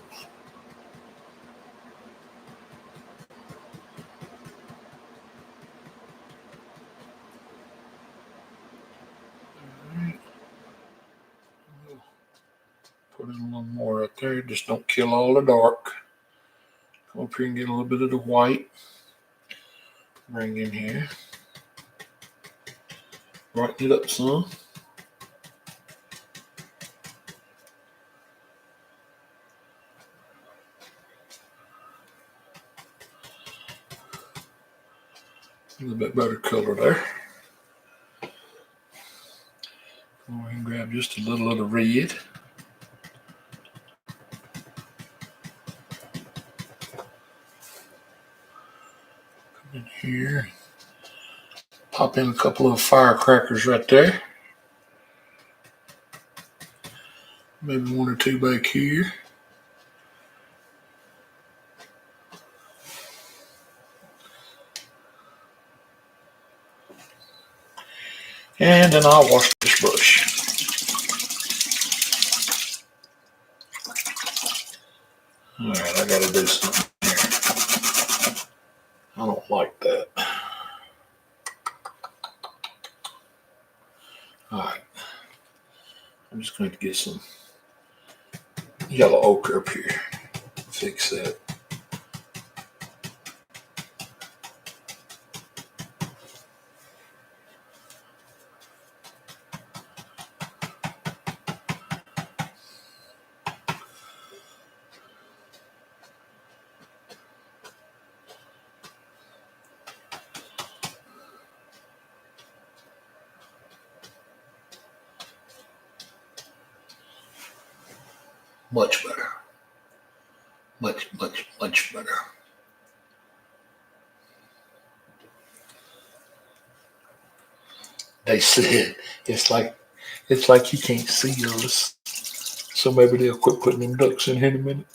S1: Put in a little more right there. Just don't kill all the dark. Come up here and get a little bit of the white. Bring in here. Brighten it up some. A little bit better color there. Go ahead and grab just a little of the red. Come in here. Pop in a couple of firecrackers right there. Maybe one or two back here. And then I'll wash this brush. Alright, I gotta do something here. I don't like that. Alright. I'm just going to get some yellow ochre up here. Fix that. Much better. Much better. They said it's like you can't see us. So maybe they'll quit putting them ducks in here in a minute.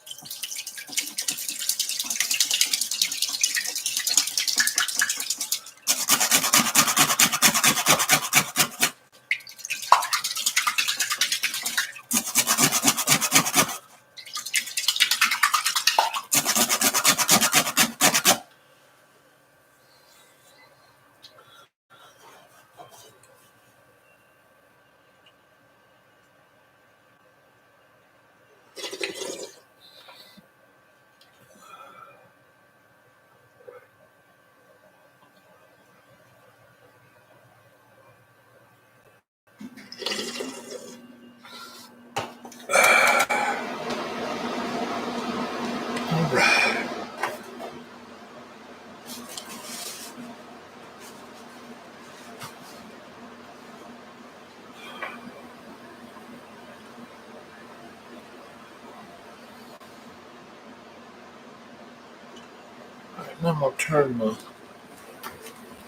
S1: All right. Now I'm going to turn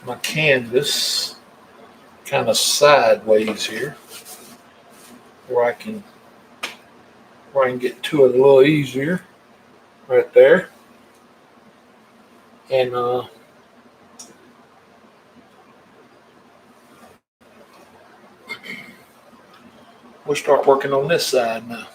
S1: my canvas kind of sideways here where I can get to it a little easier right there. And we'll start working on this side now.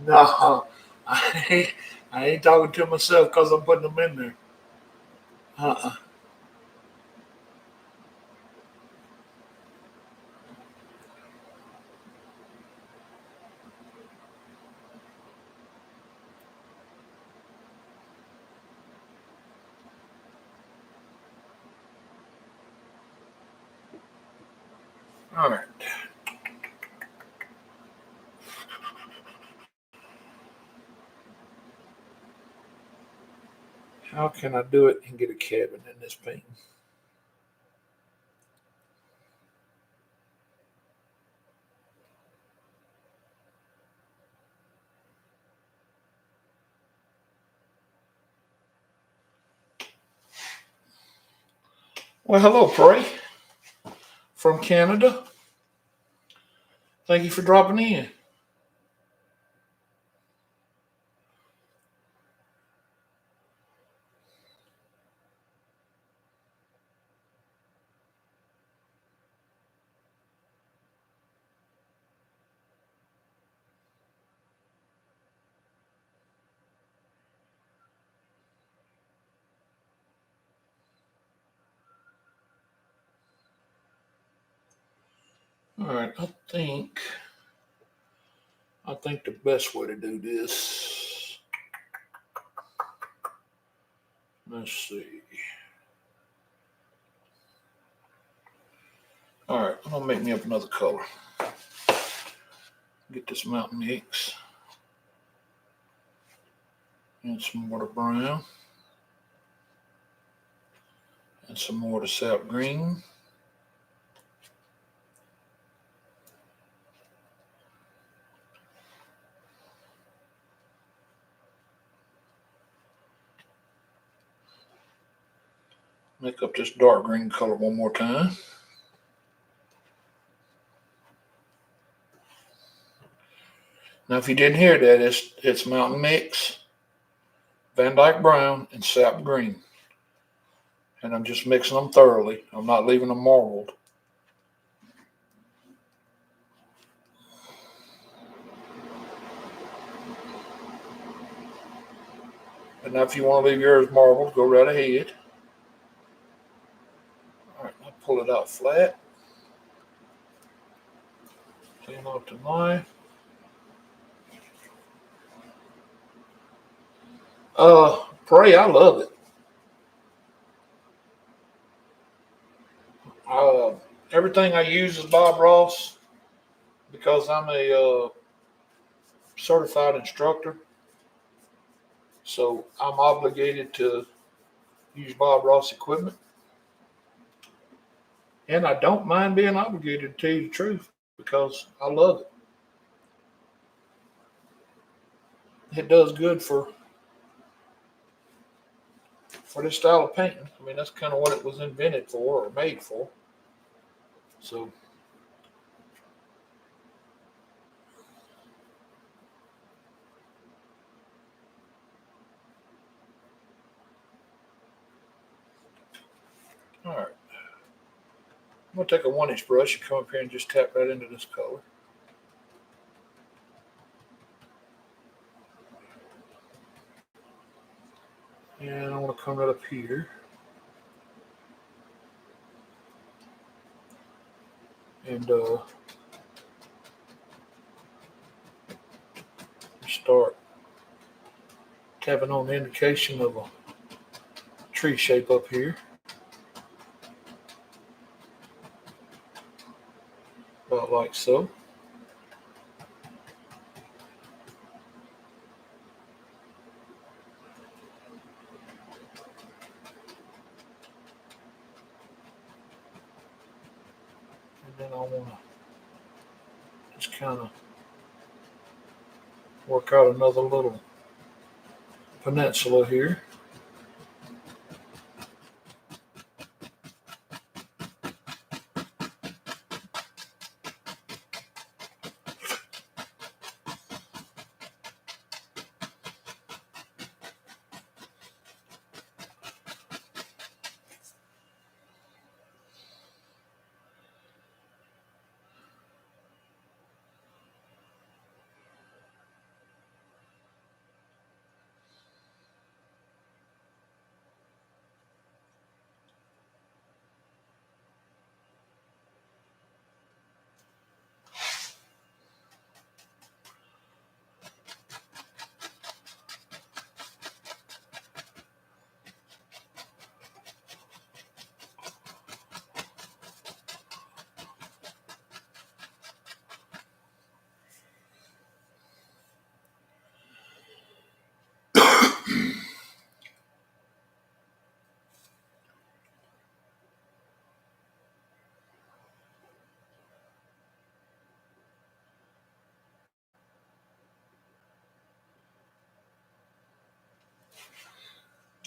S1: No, I ain't talking to myself because I'm putting them in there. Uh-uh. All right. How can I do it and get a cabin in this painting? Well, hello, Prey from Canada. Thank you for dropping in. All right, I think the best way to do this. Let's see. All right, I'm gonna make me up another color. Get this mountain mix and some more of the brown and some more of the sap green. Make up this dark green color one more time. Now, if you didn't hear that, it's mountain mix, Van Dyke brown, and sap green. And I'm just mixing them thoroughly. I'm not leaving them marbled. And now if you want to leave yours marbled, go right ahead. All right, now pull it out flat. Clean off the knife. Pray, I love it. Uh, Everything I use is Bob Ross because I'm a certified instructor. So I'm obligated to use Bob Ross equipment. And I don't mind being obligated to tell you the truth because I love it. It does good for this style of painting. I mean, that's kind of what it was invented for or made for. So, all right. I'm going to take a 1-inch brush and come up here and just tap right into this color. And I want to come right up here. And start tapping on the indication of a tree shape up here. About like so. And then I want to just kind of work out another little peninsula here.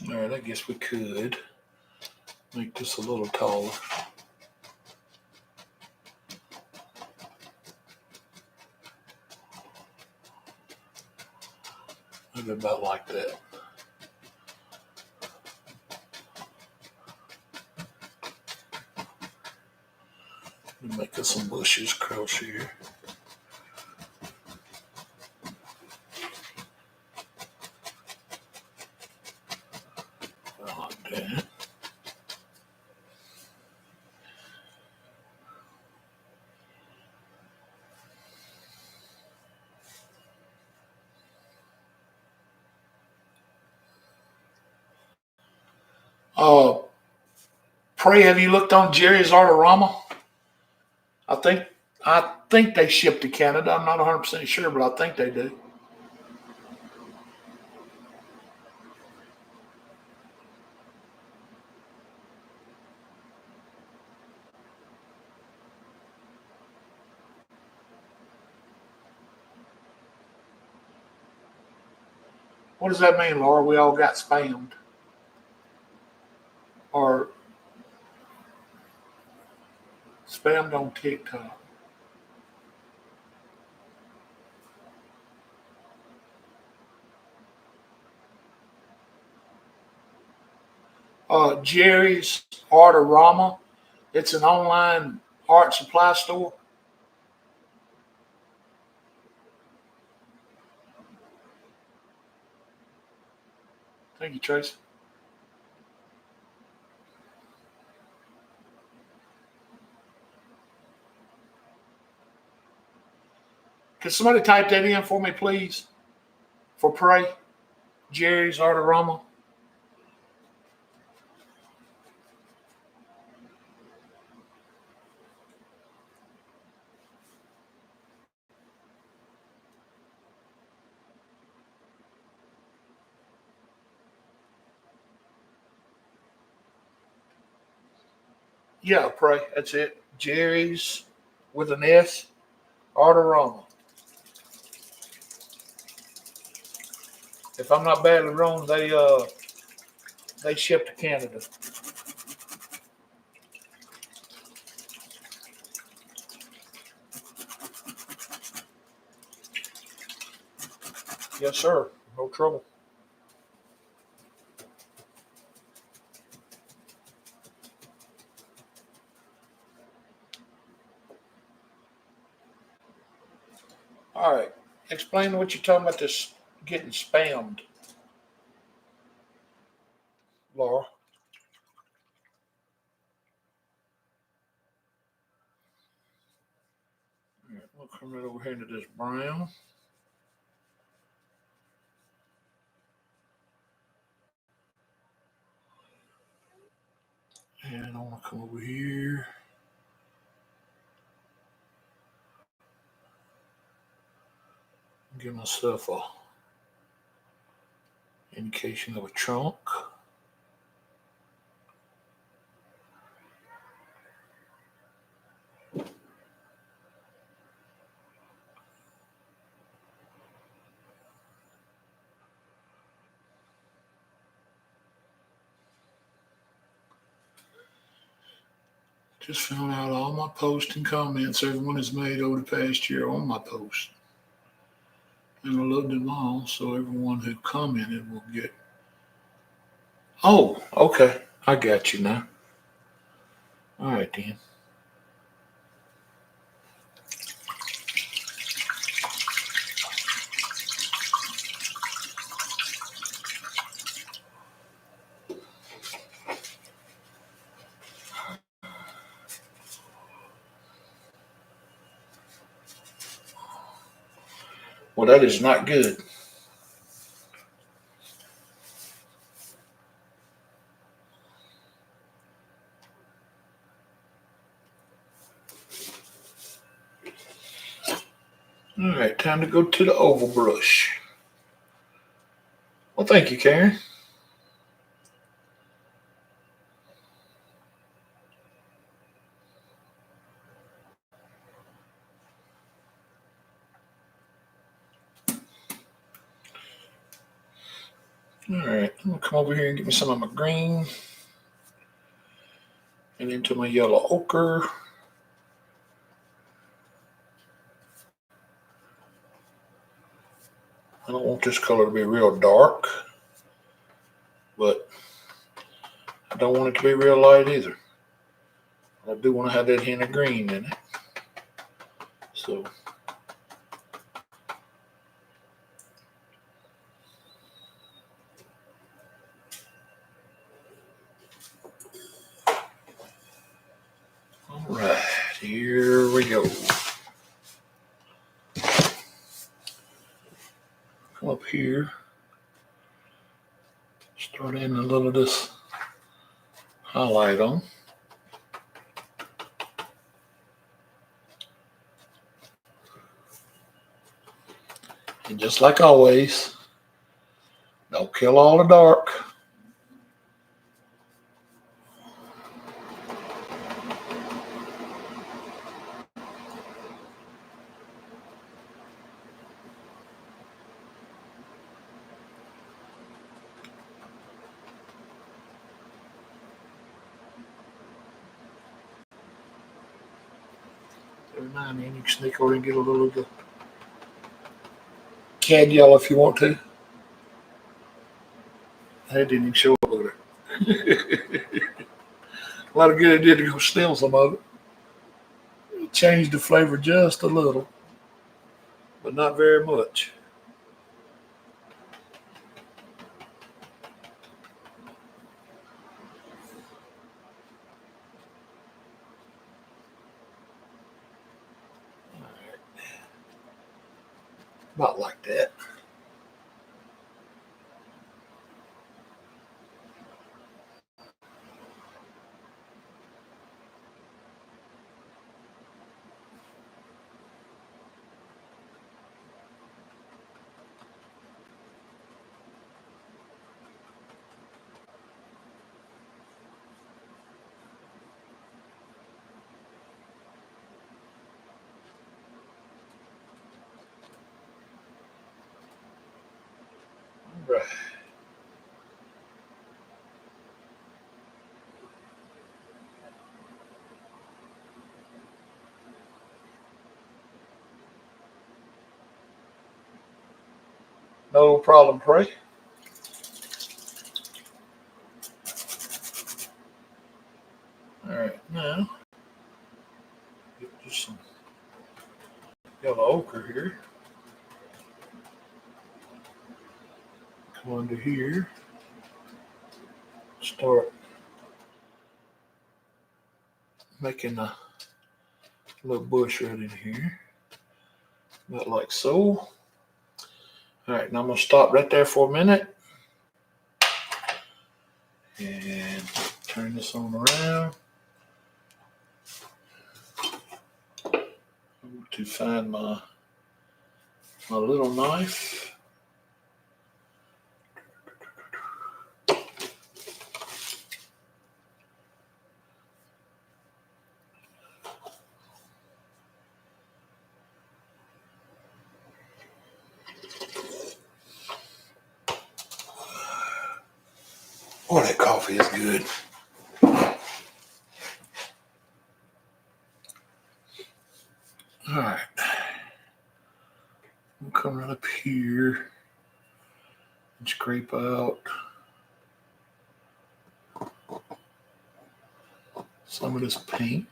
S1: All right, I guess we could make this a little taller. Maybe about like that. Make us some bushes across here. Like that. Pray, have you looked on Jerry's Artorama? I think I think they ship to Canada. I'm not 100% sure, but I think they do. What does that mean, Laura? We all got spammed. Or spammed on TikTok. Jerry's Artorama. It's an online art supply store. Thank you, Tracy. Can somebody type that in for me, please? For Pray, Jerry's Artorama. Yeah, Pray. That's it. Jerry's with an S, Artorama. If I'm not badly wrong, they ship to Canada. Yes, sir. No trouble. All right. Explain what you're talking about. This getting spammed, Laura. All right, we'll come right over here into this brown. And I want to come over here. And give myself a indication of a trunk. Just found out all my posts and comments everyone has made over the past year on my post. And I love them all, so everyone who commented will get. Oh, okay. I got you now. All right, then. Well, that is not good. All right, time to go to the oval brush. Well, thank you, Karen. All right, I'm gonna come over here and get me some of my green and into my yellow ochre. I don't want this color to be real dark, but I don't want it to be real light either. I do want to have that hint of green in it. So all right, here we go. Come up here, start adding a little of this highlight on. And just like always, don't kill all the dark. Every now and then you can sneak over and get a little of the cad yellow if you want to. That didn't even show up over there. A lot of good it did to go steal some of it. It changed the flavor just a little, but not very much. About like that. All right. No problem, Pray. All right, now get just some yellow ochre here. Come under here. Start making a little bush right in here. About like so. All right, now I'm gonna stop right there for a minute and turn this on around. I want to find my little knife. Oh, that coffee is good. All right. I'm coming right up here and scrape out some of this paint.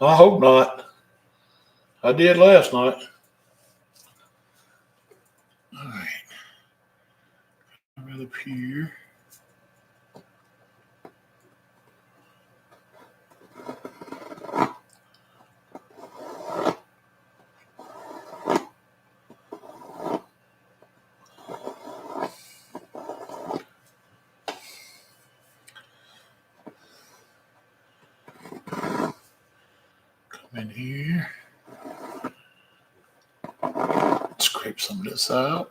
S1: I hope not. I did last night. All right. Right up here. here. Scrape some of this out.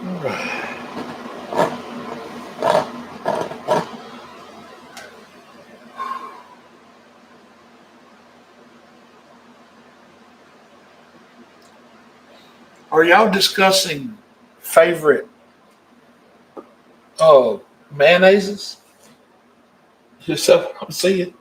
S1: All right. Are y'all discussing favorite mayonnaises? Just so I see it.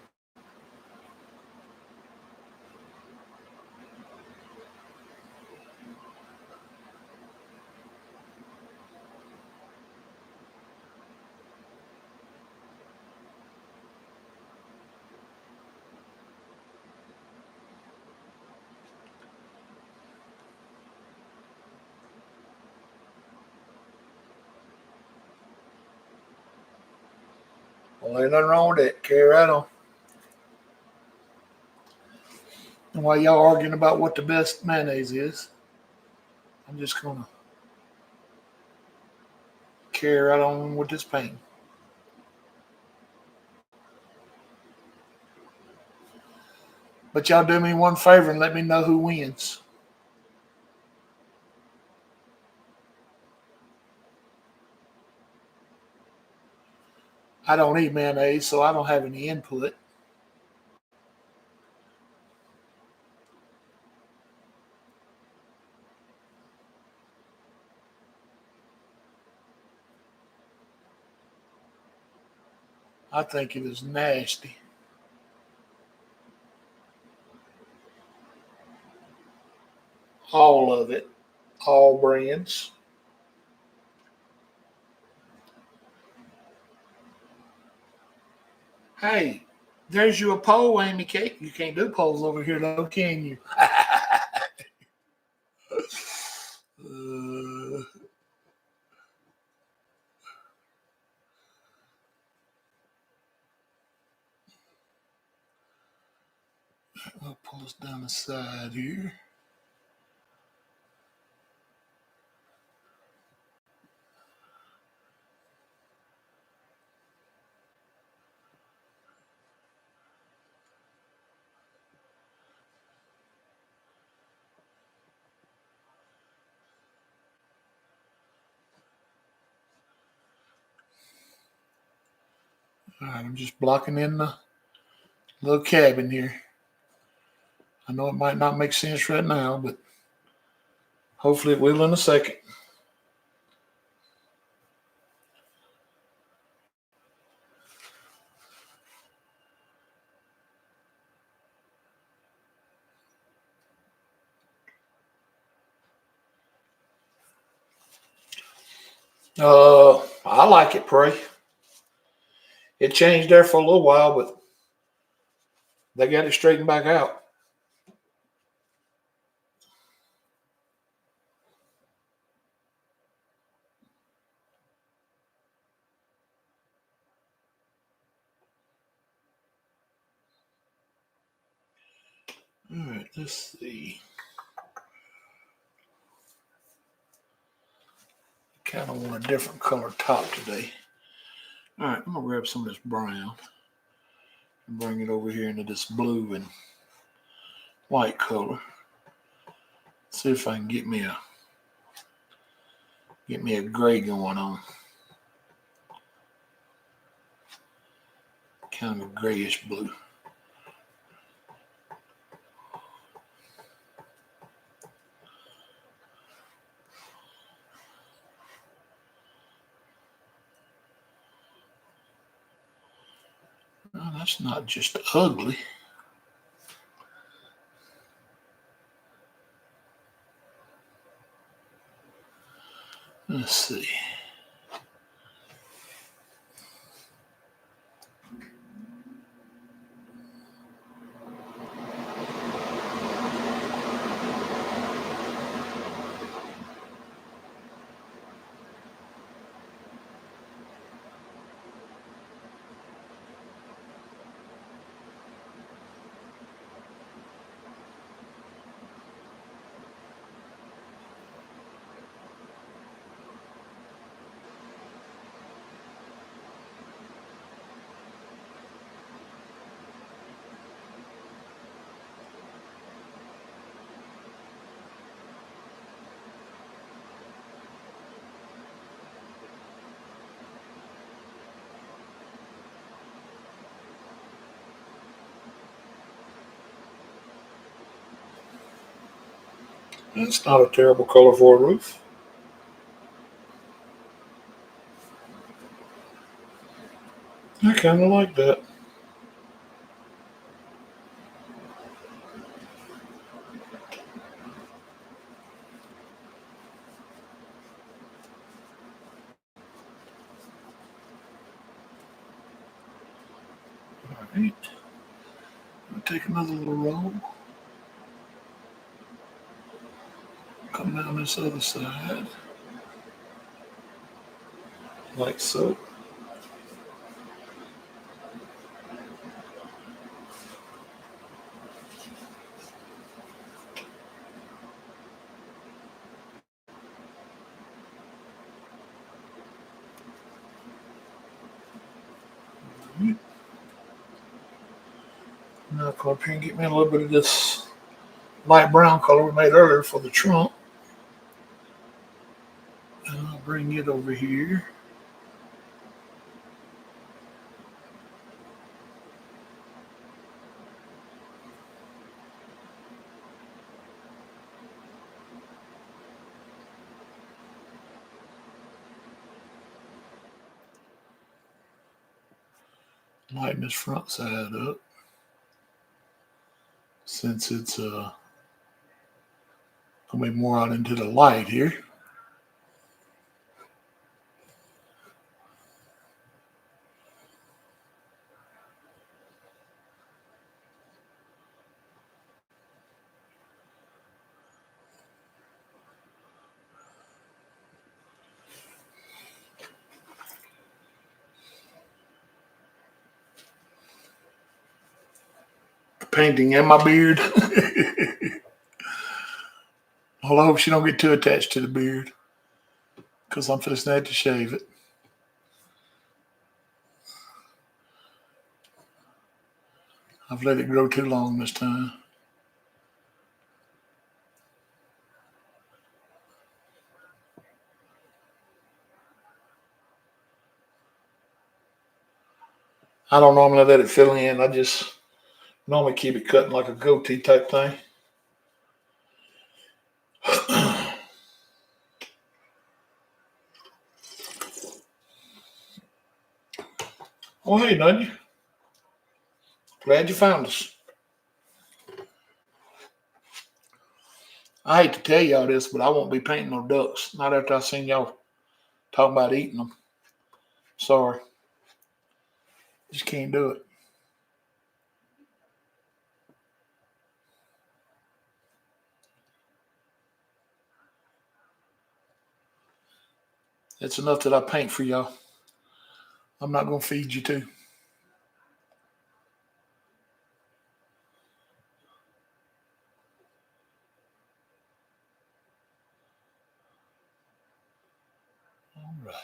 S1: Well, ain't nothing wrong with that. Carry right on. And while y'all arguing about what the best mayonnaise is, I'm just gonna carry right on with this painting. But y'all do me one favor and let me know who wins. I don't eat mayonnaise, so I don't have any input. I think it is nasty. All of it. All brands. Hey, there's you a poll, Amy Kate. You can't do polls over here, though, can you? uh, I'll pull this down the side here. All right, I'm just blocking in the little cabin here. I know it might not make sense right now, but hopefully it will in a second. I like it, Pray. It changed there for a little while, but they got it straightened back out. All right, let's see. Kind of want a different color top today. All right, I'm gonna grab some of this brown and bring it over here into this blue and white color. See if I can get me a gray going on. Kind of a grayish blue. Oh, that's not just ugly. Let's see. It's not a terrible color for a roof. I kind of like that. All right. I'll take another little roll. Come down this other side. Like so. Right. Now come up here and get me a little bit of this light brown color we made earlier for the trunk. And I'll bring it over here. Lighten this front side up since it's gonna be more out into the light here. Painting and my beard. Well, I hope she don't get too attached to the beard because I'm fixing to have to shave it. I've let it grow too long this time. I don't normally let it fill in. I just normally keep it cutting like a goatee type thing. Oh, hey, Nudge. Glad you found us. I hate to tell y'all this, but I won't be painting no ducks. Not after I seen y'all talk about eating them. Sorry. Just can't do it. It's enough that I paint for y'all. I'm not going to feed you too. All right.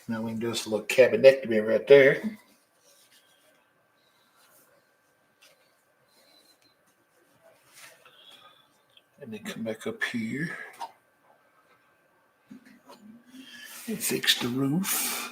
S1: Now we can do this little cabinectomy right there. And then come back up here and fix the roof.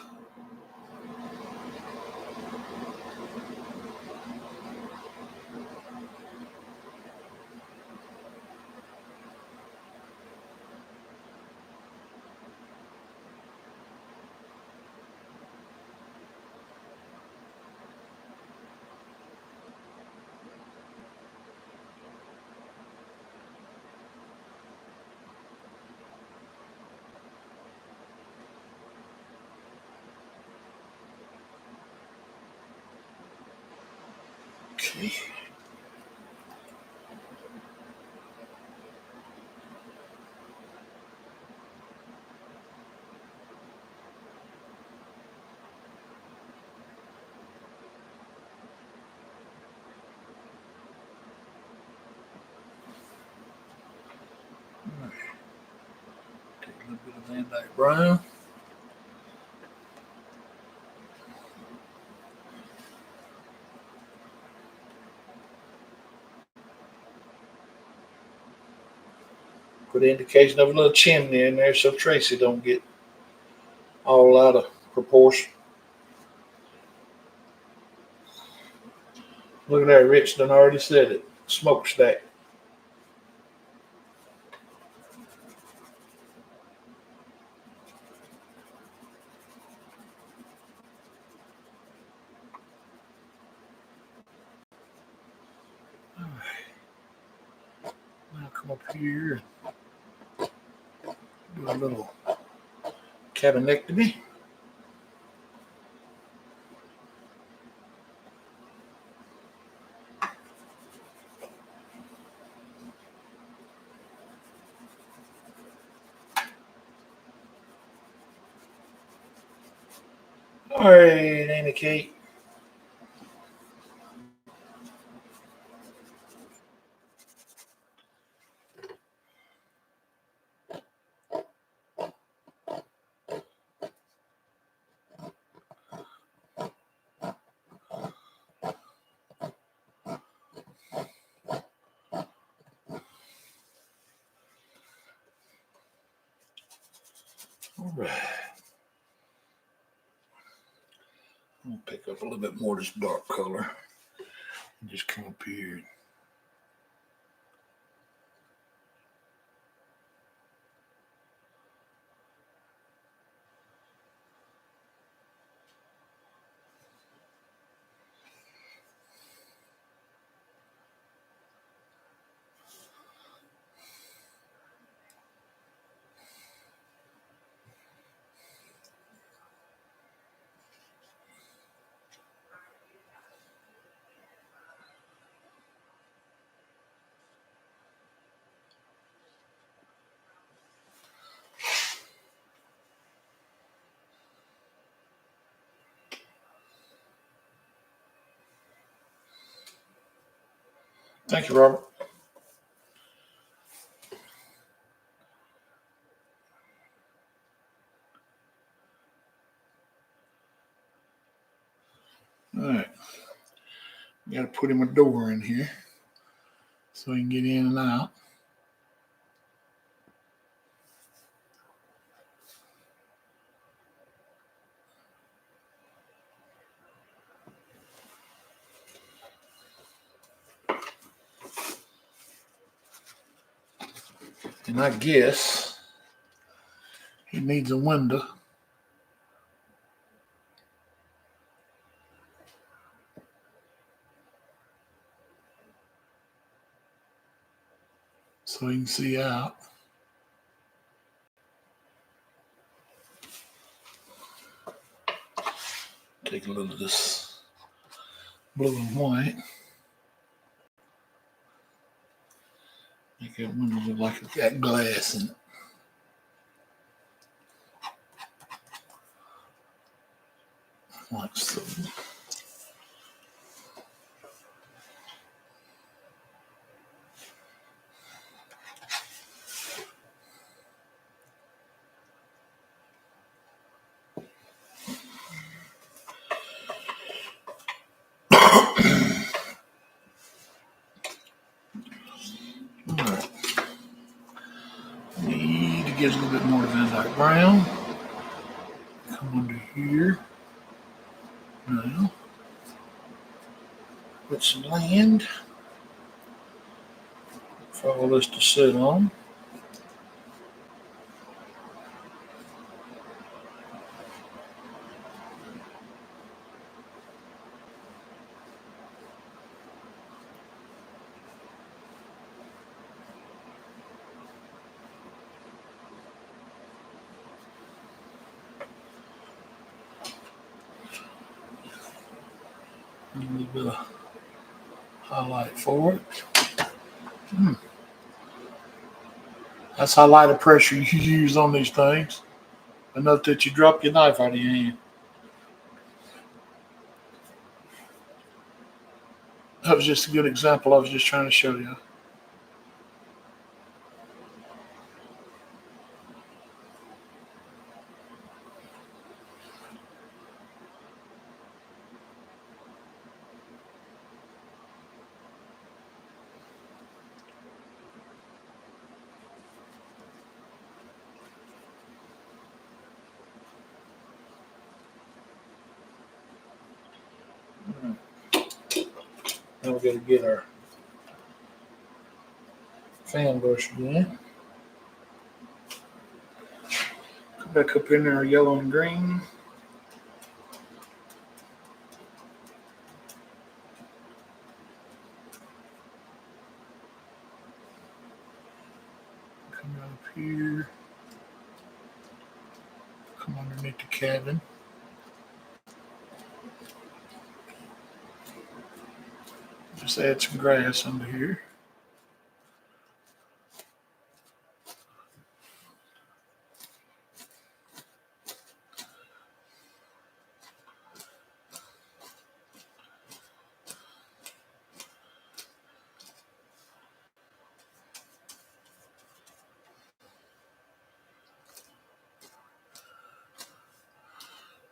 S1: Okay. Take a little bit of Van Dyke Brown. Put an indication of a little chimney in there so Tracy don't get all out of proportion. Look at that, Rich done already said it. Smokestack. All right. Now come up here and do a little cabinectomy. All right, Anna Kate. All right. I'm gonna pick up a little bit more of this dark color and just come up here. Thank you, Robert. All right. Got to put him a door in here so he can get in and out. And I guess he needs a window. So he can see out. Take a little of this blue and white. Make that window look like it's got glass in it. Like so. Alright. Need to get a little bit more Van Dyke brown. Come under here. Now. Put some land. For all this to sit on. A little bit of highlight for it. That's how light of pressure you use on these things. Enough that you drop your knife out of your hand. That was just a good example I was just trying to show you. Now we got to get our fan brush again. Come back up in there, yellow and green. Come up here. Come underneath the cabin. Just add some grass under here.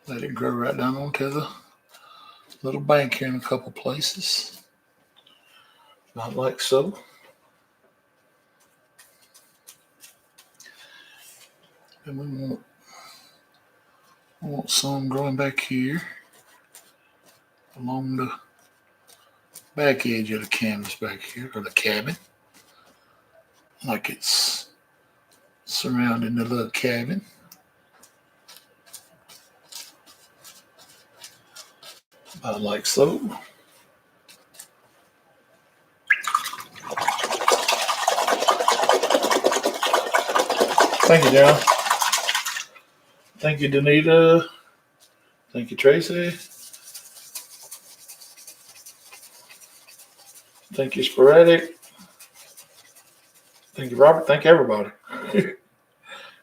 S1: Let it grow right down onto the little bank here in a couple places. Not like so. And we want some growing back here along the back edge of the canvas back here, or the cabin. Like it's surrounding the little cabin. About like so. Thank you, John. Thank you, Danita. Thank you, Tracy. Thank you, Sporadic. Thank you, Robert. Thank you, everybody.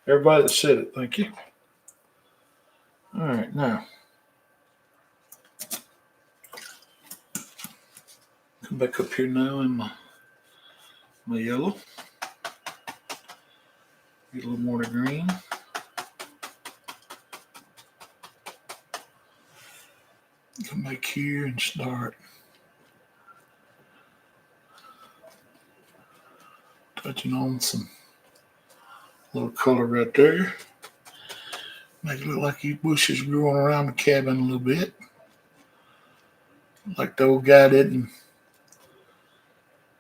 S1: Everybody that said it, thank you. All right, now. Come back up here now in my yellow. Get a little more of the green. Come back here and start touching on some little color right there. Make it look like these bushes growing around the cabin a little bit. Like the old guy didn't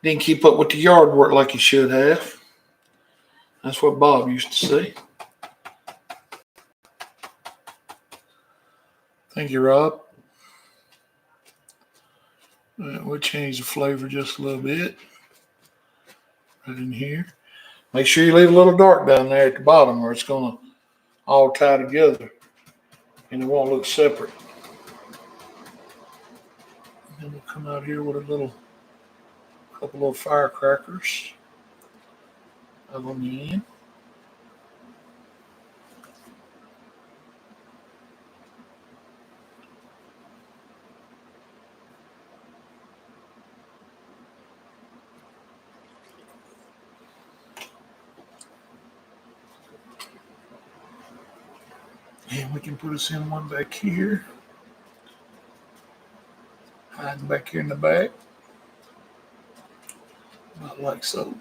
S1: keep up with the yard work like he should have. That's what Bob used to say. Thank you, Rob. We'll change the flavor just a little bit. Right in here. Make sure you leave a little dark down there at the bottom where it's going to all tie together and it won't look separate. And then we'll come out here with a couple of firecrackers on the end. And we can put us in one back here. Hiding back here in the back. About like so.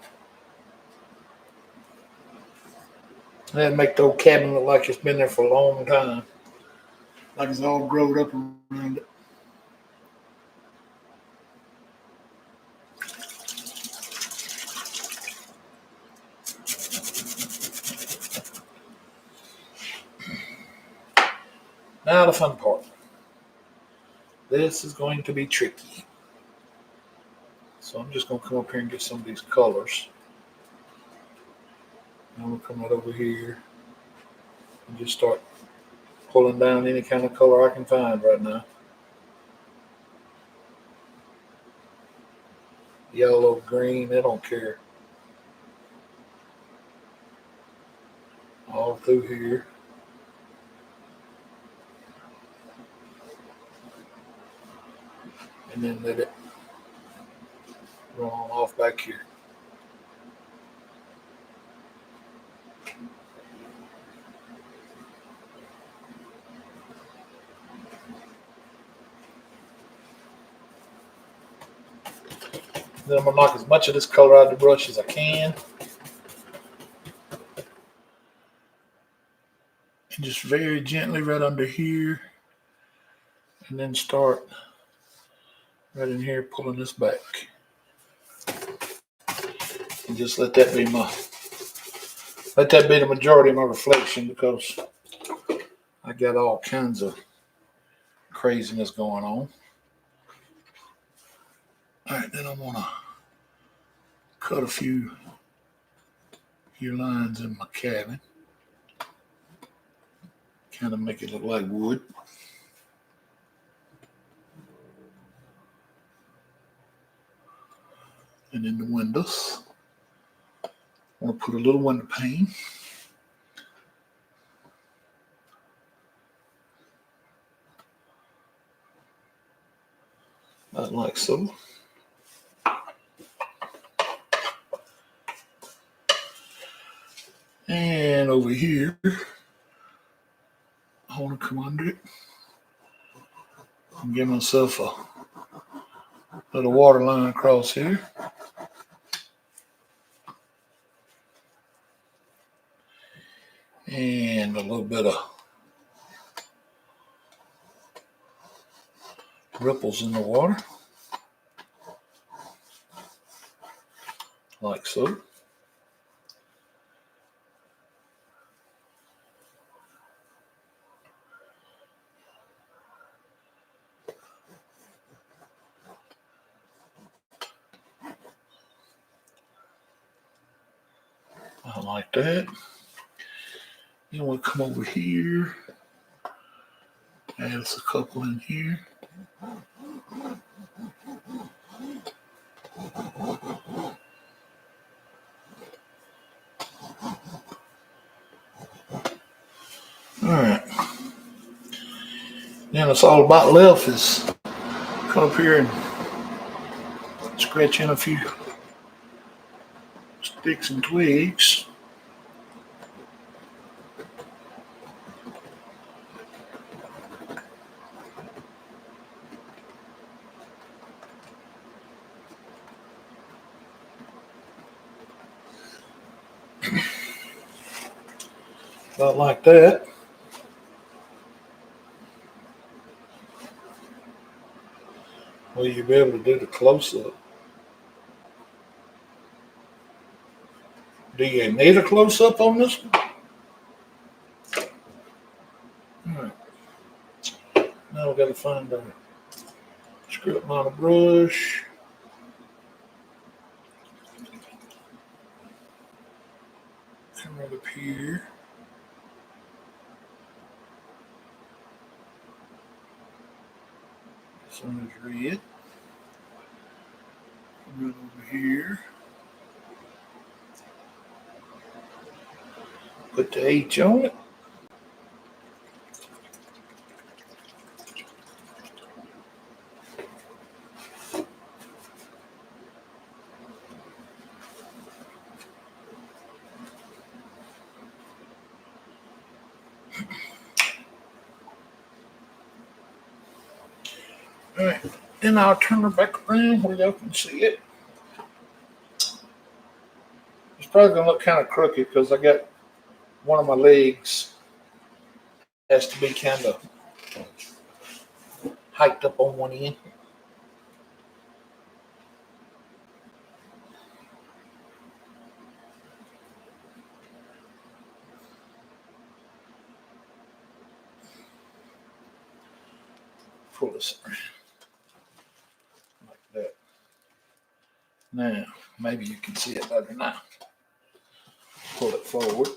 S1: That'd make the old cabin look like it's been there for a long time. Like it's all grown up around it. Now the fun part. This is going to be tricky. So I'm just going to come up here and get some of these colors. And we'll come right over here and just start pulling down any kind of color I can find right now. Yellow, green, they don't care. All through here. And then let it run on off back here. Then I'm going to knock as much of this color out of the brush as I can. And just very gently right under here. And then start right in here, pulling this back. And just let that be the majority of my reflection, because I got all kinds of craziness going on. All right, then I'm gonna cut a few lines in my cabin, kind of make it look like wood. And in the windows, I'm gonna put a little window pane. Like so. And over here, I want to come under it and give myself a little water line across here. And a little bit of ripples in the water, like so. I like that. Then we'll come over here, add us a couple in here. All right. Then it's all about left is come up here and scratch in a few sticks and twigs. About like that. Will you be able to do the close-up? Do you need a close-up on this one? All right. Now we got to find a script on a brush. Come right up here. This one is red. Come right over here. Put the H on it. All right. Then I'll turn her back around where y'all can see it. It's probably going to look kind of crooked because I got one of my legs has to be kind of hiked up on one end. Pull this like that. Now, maybe you can see it better now. Pull it forward.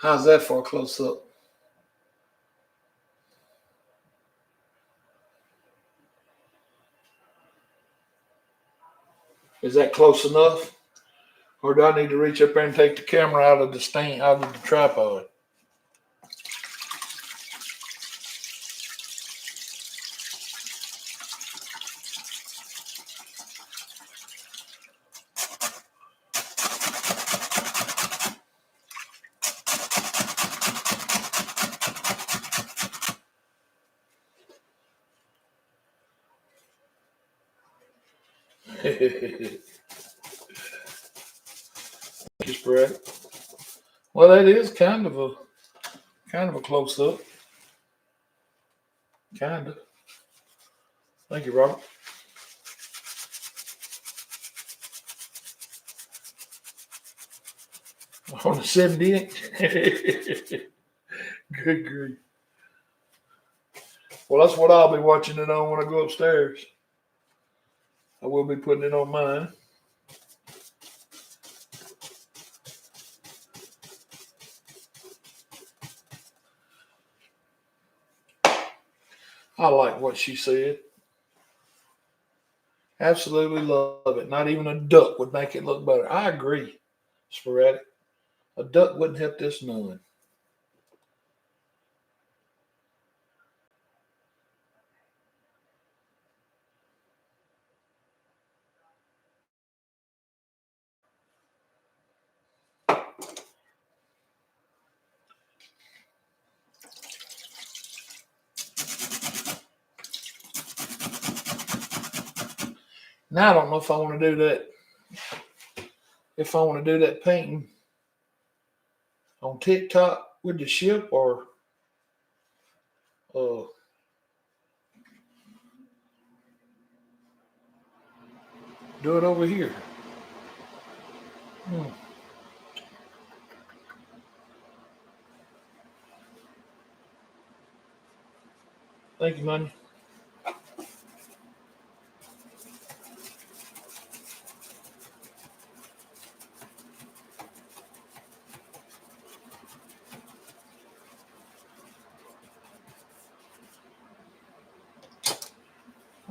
S1: How's that for a close up? Is that close enough? Or do I need to reach up there and take the camera out of the stand, out of the tripod? Spread. Well, that is kind of a close up. Kind of. Thank you, Robert. On the 70-inch. Good grief. Well, that's what I'll be watching it on when I go upstairs. I will be putting it on mine. I like what she said. Absolutely love it. Not even a duck would make it look better. I agree, Sporadic. A duck wouldn't help this none. Now I don't know if I want to do that. If I want to do that painting on TikTok with the ship or do it over here. Thank you, Money.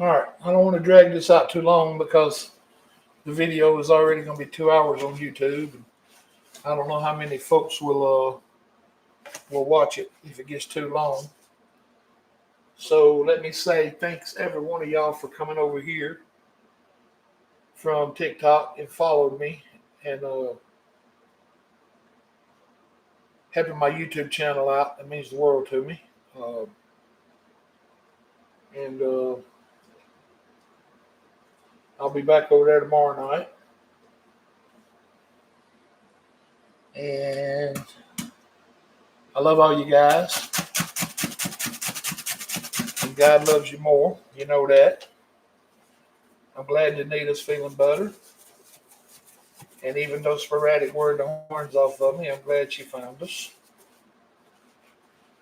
S1: All right, I don't want to drag this out too long because the video is already going to be 2 hours on YouTube. I don't know how many folks will watch it if it gets too long. So let me say thanks every one of y'all for coming over here from TikTok and followed me and helping my YouTube channel out. That means the world to me. And I'll be back over there tomorrow night. And I love all you guys. And God loves you more. You know that. I'm glad Danita's feeling better. And even though Sporadic wore the horns off of me, I'm glad she found us.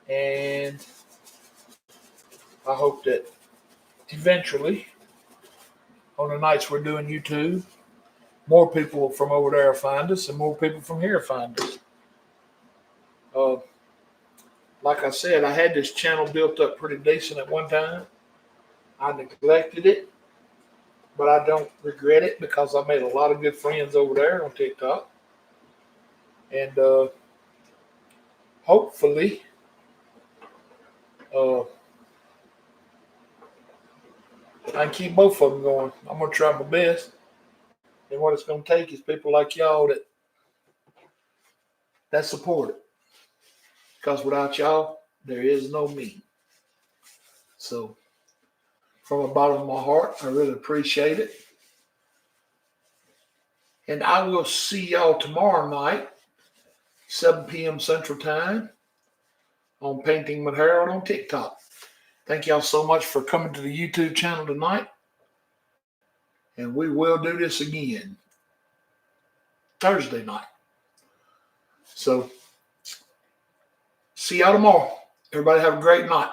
S1: And I hope that eventually, on the nights we're doing YouTube, more people from over there find us and more people from here find us. Like I said, I had this channel built up pretty decent at one time. I neglected it, but I don't regret it because I made a lot of good friends over there on TikTok. And hopefully, I can keep both of them going. I'm going to try my best. And what it's going to take is people like y'all that support it. Because without y'all, there is no me. So, from the bottom of my heart, I really appreciate it. And I will see y'all tomorrow night, 7 p.m. Central Time, on Painting with Harold on TikTok. Thank y'all so much for coming to the YouTube channel tonight. And we will do this again Thursday night. So, see y'all tomorrow. Everybody have a great night.